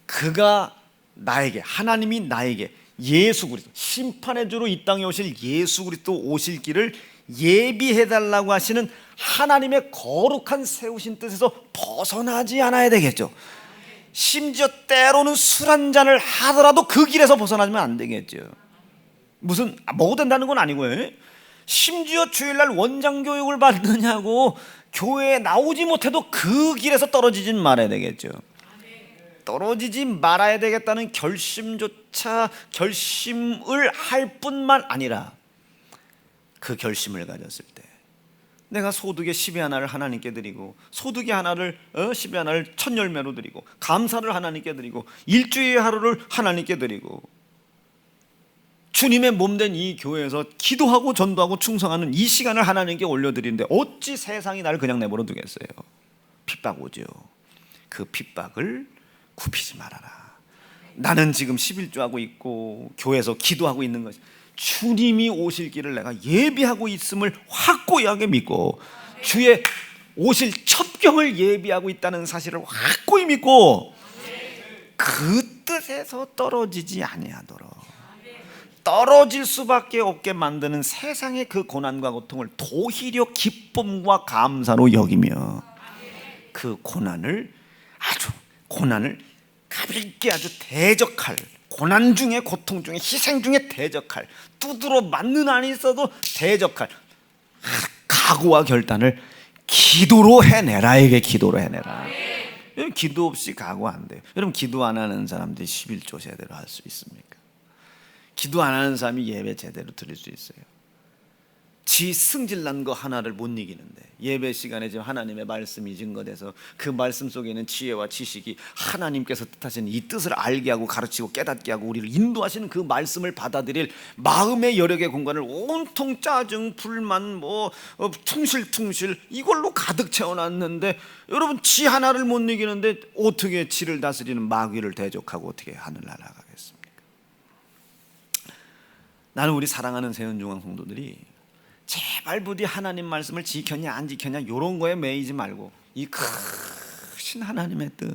그가 나에게, 하나님이 나에게 예수 그리스도, 심판의 주로 이 땅에 오실 예수 그리스도 오실 길을 예비해달라고 하시는 하나님의 거룩한 세우신 뜻에서 벗어나지 않아야 되겠죠. 심지어 때로는 술 한 잔을 하더라도 그 길에서 벗어나면 안 되겠죠. 무슨 먹어도 된다는 건 아니고요. 심지어 주일날 원장 교육을 받느냐고 교회에 나오지 못해도 그 길에서 떨어지진 말아야 되겠죠. 떨어지지 말아야 되겠다는 결심을 할 뿐만 아니라 그 결심을 가졌을 때 내가 소득의 10의 하나를 하나님께 드리고 소득의 하나를 10의 하나를 첫 열매로 드리고 감사를 하나님께 드리고 일주일의 하루를 하나님께 드리고 주님의 몸된 이 교회에서 기도하고 전도하고 충성하는 이 시간을 하나님께 올려드리는데 어찌 세상이 나를 그냥 내버려 두겠어요. 핍박 오죠. 그 핍박을 굽히지 말아라. 나는 지금 11조하고 있고 교회에서 기도하고 있는 것이 주님이 오실 길을 내가 예비하고 있음을 확고하게 믿고 주의 오실 첩경을 예비하고 있다는 사실을 확고히 믿고 그 뜻에서 떨어지지 아니하도록 떨어질 수밖에 없게 만드는 세상의 그 고난과 고통을 도리어 기쁨과 감사로 여기며 그 고난을 가볍게 아주 대적할, 고난 중에 고통 중에 희생 중에 대적할, 두드러 맞는 안이 있어도 대적할 각오와 결단을 기도로 해내라. 이게 기도로 해내라. 기도 없이 가고 안 돼요. 여러분, 기도 안 하는 사람들이 11조 제대로 할 수 있습니까? 기도 안 하는 사람이 예배 제대로 드릴 수 있어요? 지 승질난 거 하나를 못 이기는데, 예배 시간에 지금 하나님의 말씀이 증거돼서 그 말씀 속에 있는 지혜와 지식이 하나님께서 뜻하시는 이 뜻을 알게 하고 가르치고 깨닫게 하고 우리를 인도하시는 그 말씀을 받아들일 마음의 여력의 공간을 온통 짜증, 불만, 퉁실퉁실 이걸로 가득 채워놨는데, 여러분, 지 하나를 못 이기는데 어떻게 지를 다스리는 마귀를 대적하고 어떻게 하늘 날아가겠습니까? 나는 우리 사랑하는 새은중앙 성도들이 제발 부디 하나님 말씀을 지켰냐 안 지켰냐 이런 거에 매이지 말고 이 크신 하나님의 뜻,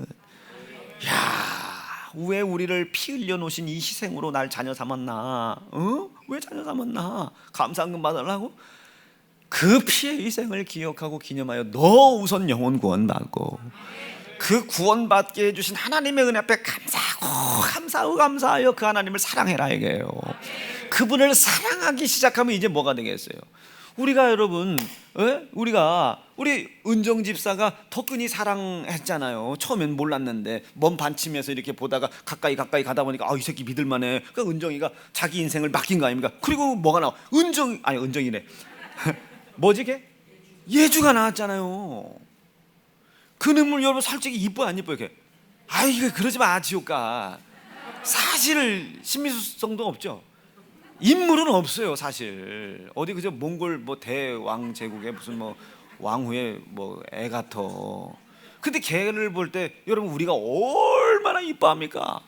야, 왜 우리를 피 흘려 놓으신 이 희생으로 날 자녀 삼았나? 왜 자녀 삼았나? 감사한금 받으려고? 그 피의 희생을 기억하고 기념하여 너 우선 영혼 구원받고 그 구원받게 해주신 하나님의 은혜 앞에 감사하여 그 하나님을 사랑해라 이게요. 그분을 사랑하기 시작하면 이제 뭐가 되겠어요? 우리가 여러분, 우리 은정 집사가 덕근이 사랑했잖아요. 처음엔 몰랐는데 먼 반쯤에서 이렇게 보다가 가까이 가다 보니까 이 새끼 믿을만해. 그러니까 은정이가 자기 인생을 맡긴 거 아닙니까? 그리고 뭐가 나와? 은정이래. 뭐지 걔? 예주가 나왔잖아요. 그 눈물 여러분 솔직히 이뻐 안 이뻐 이렇게? 이거 그러지 마 지옥가. 사실 신비수성도 없죠. 인물은 없어요 사실. 어디 그저 몽골 대왕 제국의 무슨 왕후의 애 같아. 근데 걔를 볼 때 여러분 우리가 얼마나 이뻐합니까?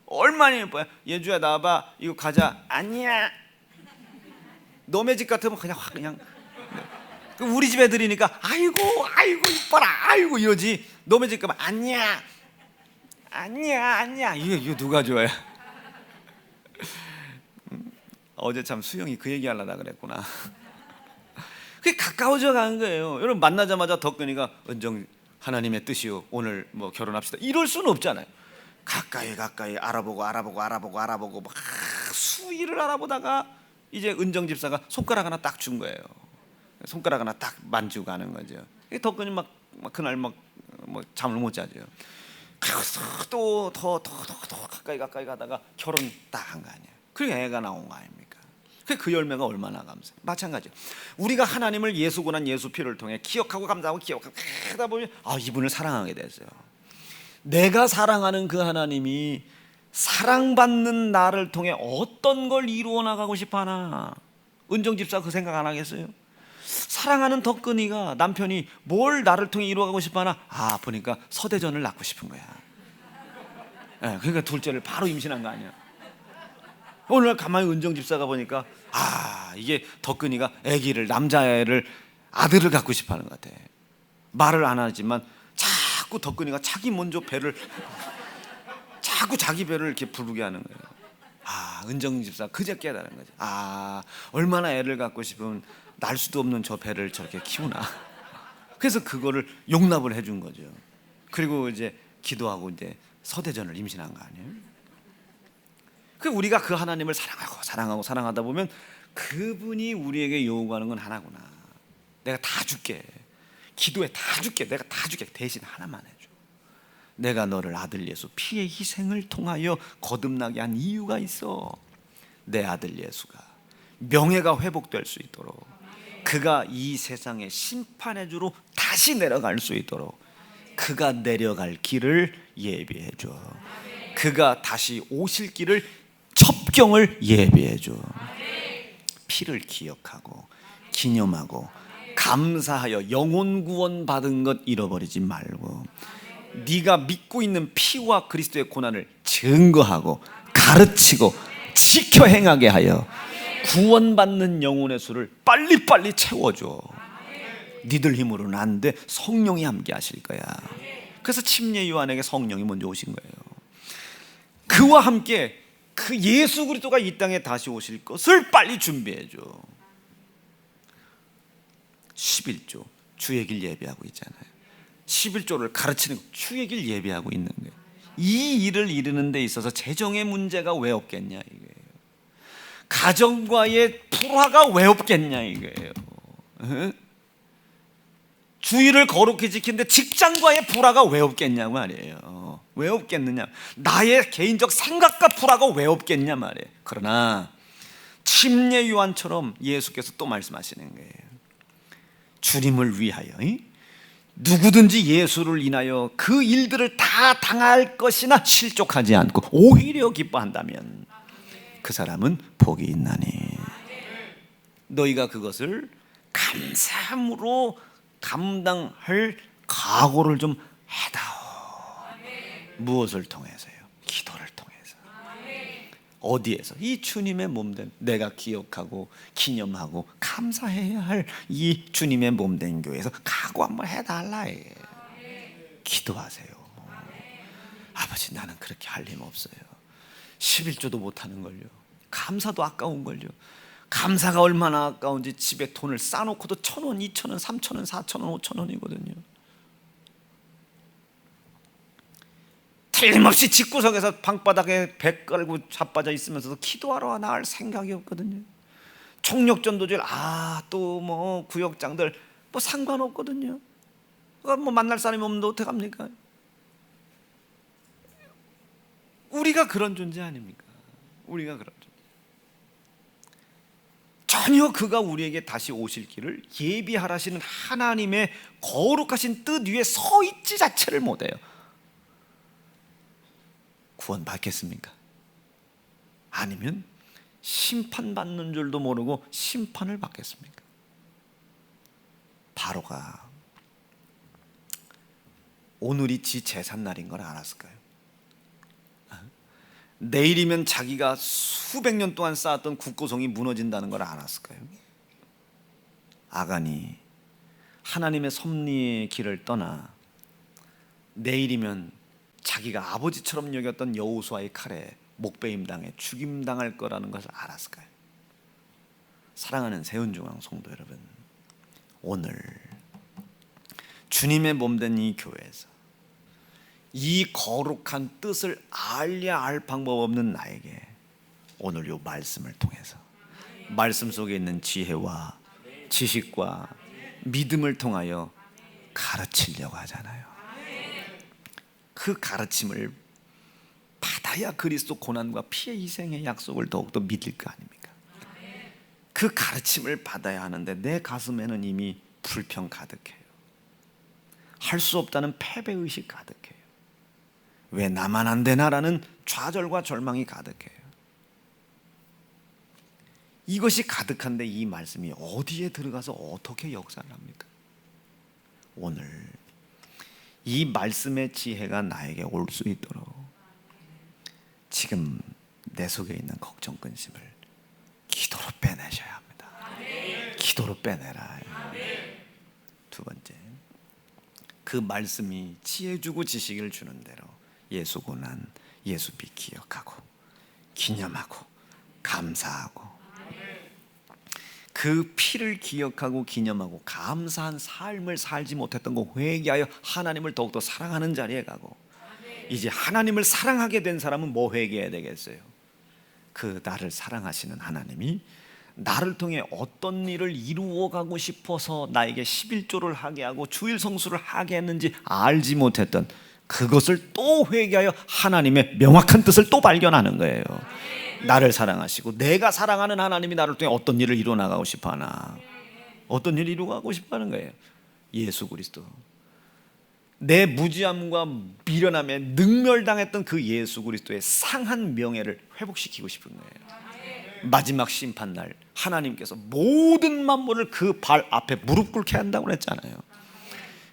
얼마나 이뻐요. 예주야 나와봐 이거 가자. 아니야. 너네 집 같으면 그냥 우리 집 애들이니까 아이고 이뻐라 아이고 이러지. 너네 집 가면 아니야 이거 누가 좋아해? 어제 참 수영이 그 얘기 하려다 그랬구나. 그게 가까워져 가는 거예요. 여러분 만나자마자 덕근이가 은정 하나님의 뜻이요 오늘 결혼합시다 이럴 수는 없잖아요. 가까이 알아보고 막 수위를 알아보다가 이제 은정 집사가 손가락 하나 딱 준 거예요. 손가락 하나 딱 만지고 가는 거죠. 덕근이 막 그날 잠을 못 자죠. 또 더 가까이 가다가 결혼 딱 한 거 아니에요. 그게 애가 나온 거 아닙니까? 그 열매가 얼마나 감사해요. 마찬가지. 우리가 하나님을 예수고난 예수 피를 통해 기억하고 감사하고 하다 보면 이분을 사랑하게 됐어요. 내가 사랑하는 그 하나님이 사랑받는 나를 통해 어떤 걸 이루어 나가고 싶어 하나? 은정 집사 그 생각 안 하겠어요? 사랑하는 덕근이가 남편이 뭘 나를 통해 이루어가고 싶어 하나? 보니까 서대전을 낳고 싶은 거야. 그러니까 둘째를 바로 임신한 거 아니야. 오늘 가만히 은정 집사가 보니까 이게 덕근이가 아기를 남자애를 아들을 갖고 싶어하는 것 같아. 말을 안 하지만 자꾸 덕근이가 자기 먼저 배를 자꾸 자기 배를 이렇게 부르게 하는 거예요. 은정 집사 그제 깨달은 거지. 얼마나 애를 갖고 싶으면 날 수도 없는 저 배를 저렇게 키우나. 그래서 그거를 용납을 해준 거죠. 그리고 이제 기도하고 이제 서대전을 임신한 거 아니에요? 우리가 그 하나님을 사랑하다 보면 그분이 우리에게 요구하는 건 하나구나. 내가 다 줄게. 기도에 다 줄게. 내가 다 줄게. 대신 하나만 해줘. 내가 너를 아들 예수 피의 희생을 통하여 거듭나게 한 이유가 있어. 내 아들 예수가 명예가 회복될 수 있도록, 그가 이 세상의 심판의 주로 다시 내려갈 수 있도록 그가 내려갈 길을 예비해 줘. 그가 다시 오실 길을 첩경을 예비해 줘. 피를 기억하고 기념하고 감사하여 영혼 구원 받은 것 잃어버리지 말고, 네가 믿고 있는 피와 그리스도의 고난을 증거하고 가르치고 지켜 행하게 하여 구원받는 영혼의 수를 빨리빨리 채워줘. 니들 힘으로는 안 돼. 성령이 함께 하실 거야. 그래서 침례 요한에게 성령이 먼저 오신 거예요. 그와 함께 그 예수 그리스도가 이 땅에 다시 오실 것을 빨리 준비해줘. 11조 주의 길 예배하고 있잖아요. 11조를 가르치는 주의 길 예배하고 있는 거예요. 이 일을 이루는 데 있어서 재정의 문제가 왜 없겠냐 이거예요. 가정과의 불화가 왜 없겠냐 이거예요. 주의를 거룩히 지키는데 직장과의 불화가 왜 없겠냐 말이에요. 왜 없겠느냐? 나의 개인적 생각과 불화가 왜 없겠냐 말이에요. 그러나 침례 요한처럼 예수께서 또 말씀하시는 거예요. 주님을 위하여 누구든지 예수를 인하여 그 일들을 다 당할 것이나 실족하지 않고 오히려 기뻐한다면 그 사람은 복이 있나니 너희가 그것을 감사함으로 감당할 각오를 좀 해다오. 무엇을 통해서요? 기도를 통해서. 어디에서? 이 주님의 몸된 내가 기억하고 기념하고 감사해야 할 이 주님의 몸된 교회에서 각오 한번 해달라. 기도하세요. 아버지, 나는 그렇게 할 힘 없어요. 11조도 못하는걸요. 감사도 아까운걸요. 감사가 얼마나 아까운지 집에 돈을 쌓아놓고도 1,000원, 2,000원, 3,000원, 4,000원, 5,000원이거든요. 틀림없이 집구석에서 방바닥에 배 깔고 자빠져 있으면서도 기도하러 나갈 생각이 없거든요. 총력전도질 또 뭐 구역장들 뭐 상관없거든요. 뭐 만날 사람이 없는데 어떡합니까? 우리가 그런 존재 아닙니까? 우리가 그런 존재. 전혀 그가 우리에게 다시 오실 길을 예비하라시는 하나님의 거룩하신 뜻 위에 서 있지 자체를 못해요. 구원 받겠습니까? 아니면 심판받는 줄도 모르고 심판을 받겠습니까? 바로가 오늘이 지 제삿날인 걸 알았을까요? 내일이면 자기가 수백 년 동안 쌓았던 국고성이 무너진다는 걸 알았을까요? 아간이 하나님의 섭리의 길을 떠나 내일이면 자기가 아버지처럼 여겼던 여호수아의 칼에 목베임 당해 죽임당할 거라는 것을 알았을까요? 사랑하는 세운중앙 성도 여러분, 오늘 주님의 몸된 이 교회에서 이 거룩한 뜻을 알야 알 방법 없는 나에게 오늘 이 말씀을 통해서 말씀 속에 있는 지혜와 지식과 믿음을 통하여 가르치려고 하잖아요. 그 가르침을 받아야 그리스도 고난과 피의 희생의 약속을 더욱더 믿을 거 아닙니까? 그 가르침을 받아야 하는데 내 가슴에는 이미 불평 가득해요. 할 수 없다는 패배의식 가득해요. 왜 나만 안 되나라는 좌절과 절망이 가득해요. 이것이 가득한데 이 말씀이 어디에 들어가서 어떻게 역사를 합니까? 오늘 이 말씀의 지혜가 나에게 올 수 있도록 지금 내 속에 있는 걱정 근심을 기도로 빼내셔야 합니다. 기도로 빼내라. 두 번째, 그 말씀이 지혜 주고 지식을 주는 대로 예수 고난, 예수 비 기억하고 기념하고 감사하고 그 피를 기억하고 기념하고 감사한 삶을 살지 못했던 거 회개하여 하나님을 더욱더 사랑하는 자리에 가고, 이제 하나님을 사랑하게 된 사람은 뭐 회개해야 되겠어요? 그 나를 사랑하시는 하나님이 나를 통해 어떤 일을 이루어가고 싶어서 나에게 11조를 하게 하고 주일 성수를 하게 했는지 알지 못했던 그것을 또 회개하여 하나님의 명확한 뜻을 또 발견하는 거예요. 나를 사랑하시고 내가 사랑하는 하나님이 나를 통해 어떤 일을 이루어나가고 싶어하나, 어떤 일을 이루어가고 싶어하는 거예요. 예수 그리스도, 내 무지함과 미련함에 능멸당했던 그 예수 그리스도의 상한 명예를 회복시키고 싶은 거예요. 마지막 심판날 하나님께서 모든 만물을 그 발 앞에 무릎 꿇게 한다고 했잖아요.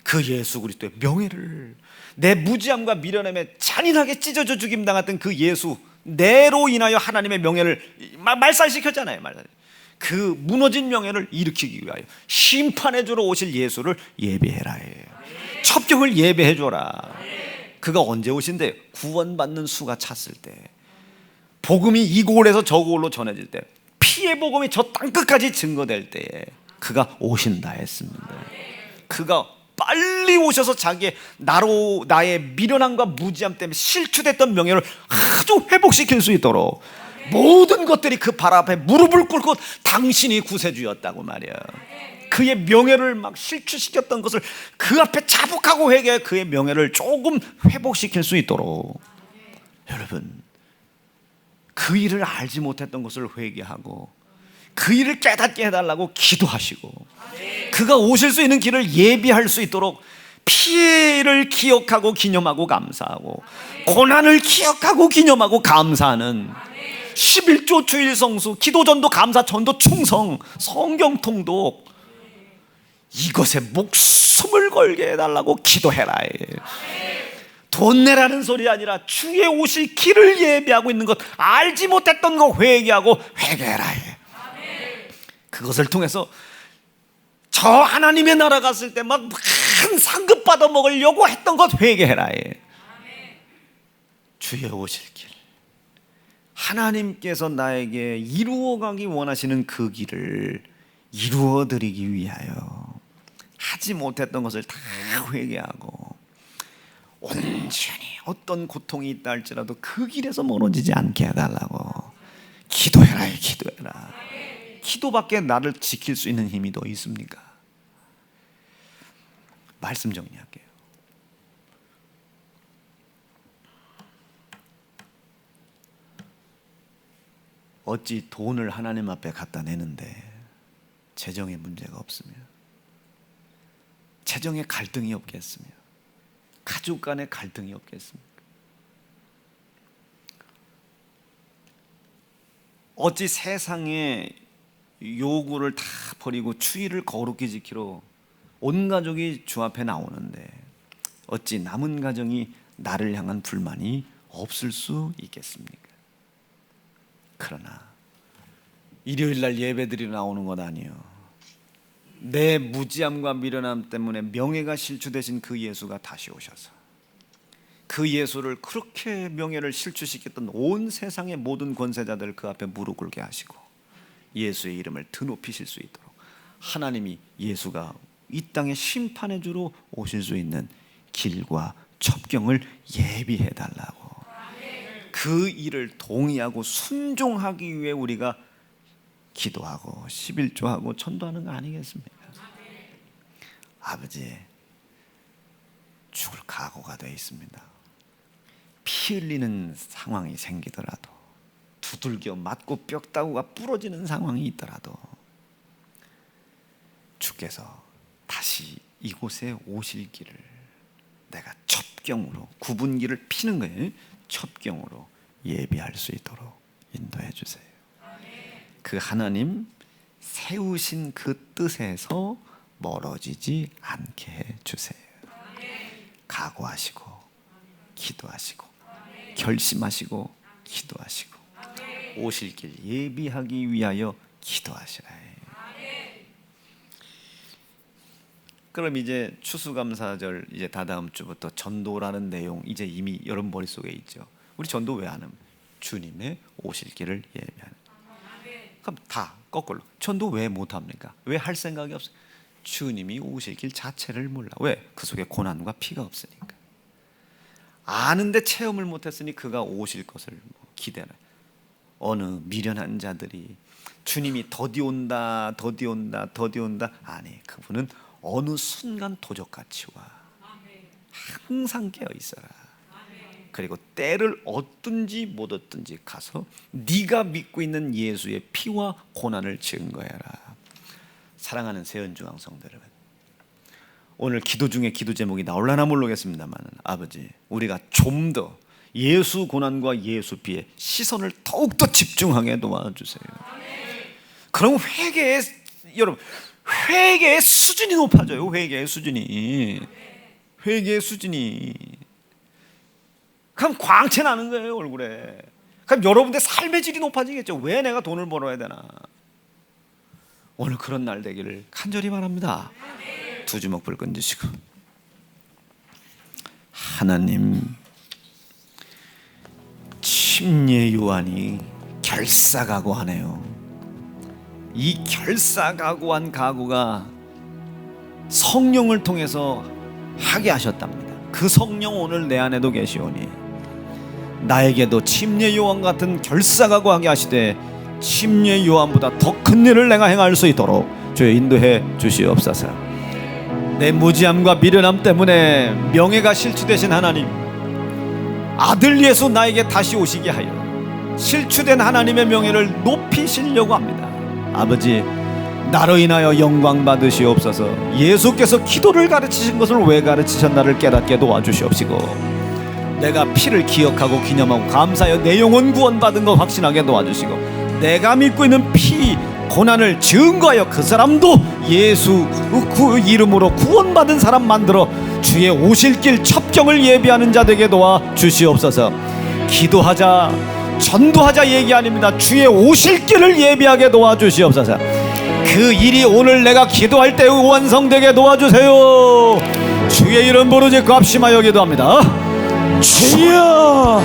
그 예수 그리스도의 명예를, 내 무지함과 미련함에 잔인하게 찢어져 죽임당했던 그 예수, 내로 인하여 하나님의 명예를 말살시켰잖아요. 그 무너진 명예를 일으키기 위하여 심판해 주러 오실 예수를 예배해라 해요. 첩경을 예배해 줘라. 그가 언제 오신대요? 구원받는 수가 찼을 때, 복음이 이 고을에서 저 고을로 전해질 때, 피의 복음이 저 땅끝까지 증거될 때에 그가 오신다 했습니다. 그가 빨리 오셔서 자기의 나의 미련함과 무지함 때문에 실추됐던 명예를 아주 회복시킬 수 있도록 모든 것들이 그 발 앞에 무릎을 꿇고 당신이 구세주였다고 말이야. 그의 명예를 막 실추시켰던 것을 그 앞에 자복하고 회개해 그의 명예를 조금 회복시킬 수 있도록, 여러분, 그 일을 알지 못했던 것을 회개하고 그 일을 깨닫게 해달라고 기도하시고, 그가 오실 수 있는 길을 예비할 수 있도록 피해를 기억하고 기념하고 감사하고, 고난을 기억하고 기념하고 감사하는 11조 주일 성수, 기도전도 감사전도 충성, 성경 통독, 이것에 목숨을 걸게 해달라고 기도해라. 돈 내라는 소리 아니라 주의 오실 길을 예비하고 있는 것, 알지 못했던 거 회개하고 회개해라. 그것을 통해서 저 하나님의 나라 갔을 때 막 큰 상급 받아 먹으려고 했던 것 회개해라. 주의 오실 길, 하나님께서 나에게 이루어가기 원하시는 그 길을 이루어드리기 위하여 하지 못했던 것을 다 회개하고 온전히 어떤 고통이 있다 할지라도 그 길에서 멀어지지 않게 해달라고 기도해라. 기도해라. 기도밖에 나를 지킬 수 있는 힘이 더 있습니까? 말씀 정리할게요. 어찌 돈을 하나님 앞에 갖다 내는데 재정에 문제가 없으며, 재정에 갈등이 없겠으며, 가족 간에 갈등이 없겠습니까? 어찌 세상의 요구를 다 버리고 추의를 거룩히 지키러 온 가족이 주 앞에 나오는데 어찌 남은 가정이 나를 향한 불만이 없을 수 있겠습니까? 그러나 일요일 날 예배드리러 나오는 것 아니요, 내 무지함과 미련함 때문에 명예가 실추되신 그 예수가 다시 오셔서 그 예수를 그렇게 명예를 실추시켰던 온 세상의 모든 권세자들 그 앞에 무릎 꿇게 하시고 예수의 이름을 드높이실 수 있도록 하나님이 예수가 이 땅에 심판의 주로 오실 수 있는 길과 첩경을 예비해 달라고, 그 일을 동의하고 순종하기 위해 우리가 기도하고 11조하고 전도하는 거 아니겠습니까? 아버지, 죽을 각오가 되어 있습니다. 피 흘리는 상황이 생기더라도, 두들겨 맞고 뼈다구가 부러지는 상황이 있더라도 주께서 다시 이곳에 오실 길을 내가 첩경으로, 구분기를 피는 거예요. 첩경으로 예비할 수 있도록 인도해 주세요. 그 하나님 세우신 그 뜻에서 멀어지지 않게 해 주세요. 각오하시고 기도하시고 결심하시고 기도하시고 오실 길 예비하기 위하여 기도하시라. 그럼 이제 추수감사절 이제 다다음 주부터 전도라는 내용 이제 이미 여러분 머릿속에 있죠. 우리 전도 왜 하는? 주님의 오실 길을 예비하는. 그럼 다 거꾸로 전도 왜 못합니까? 왜 할 생각이 없어요? 주님이 오실 길 자체를 몰라. 왜? 그 속에 고난과 피가 없으니까. 아는데 체험을 못했으니 그가 오실 것을 기대하는. 어느 미련한 자들이 주님이 더디 온다 더디 온다 더디 온다. 아니, 그분은 어느 순간 도적같이 와. 항상 깨어 있어라. 그리고 때를 얻든지 못 얻든지 가서 네가 믿고 있는 예수의 피와 고난을 증거해라. 사랑하는 세연중앙 성도 여러분, 오늘 기도 중에 기도 제목이 나올라나 모르겠습니다만, 아버지, 우리가 좀 더 예수 고난과 예수 피에 시선을 더욱더 집중하게 도와주세요. 그럼 회개의, 여러분, 회개의 수준이 높아져요. 회개의 수준이. 그럼 광채 나는 거예요, 얼굴에. 그럼 여러분들 삶의 질이 높아지겠죠. 왜 내가 돈을 벌어야 되나? 오늘 그런 날 되기를 간절히 바랍니다. 두 주먹 불끈 드시고, 하나님, 침례 요한이 결사각오하네요. 이 결사각오한 각오가 성령을 통해서 하게 하셨답니다. 그 성령 오늘 내 안에도 계시오니 나에게도 침례 요한 같은 결사각오하게 하시되 침례 요한보다 더 큰 일을 내가 행할 수 있도록 주여 인도해 주시옵소서. 내 무지함과 미련함 때문에 명예가 실추되신 하나님, 아들 예수 나에게 다시 오시게 하여 실추된 하나님의 명예를 높이시려고 합니다. 아버지, 나로 인하여 영광 받으시옵소서. 예수께서 기도를 가르치신 것을 왜 가르치셨나를 깨닫게 도와주시옵시고, 내가 피를 기억하고 기념하고 감사하여 내 영혼 구원받은 것 확신하게 도와주시고, 내가 믿고 있는 피 고난을 증거하여 그 사람도 예수 그 이름으로 구원받은 사람 만들어 주의 오실 길 첩경을 예비하는 자 되게 도와주시옵소서. 기도하자 전도하자 얘기 아닙니다. 주의 오실 길을 예비하게 도와주시옵소서. 그 일이 오늘 내가 기도할 때 완성되게 도와주세요. 주의 이름 부르짖고 합심하여 기도합니다. 주여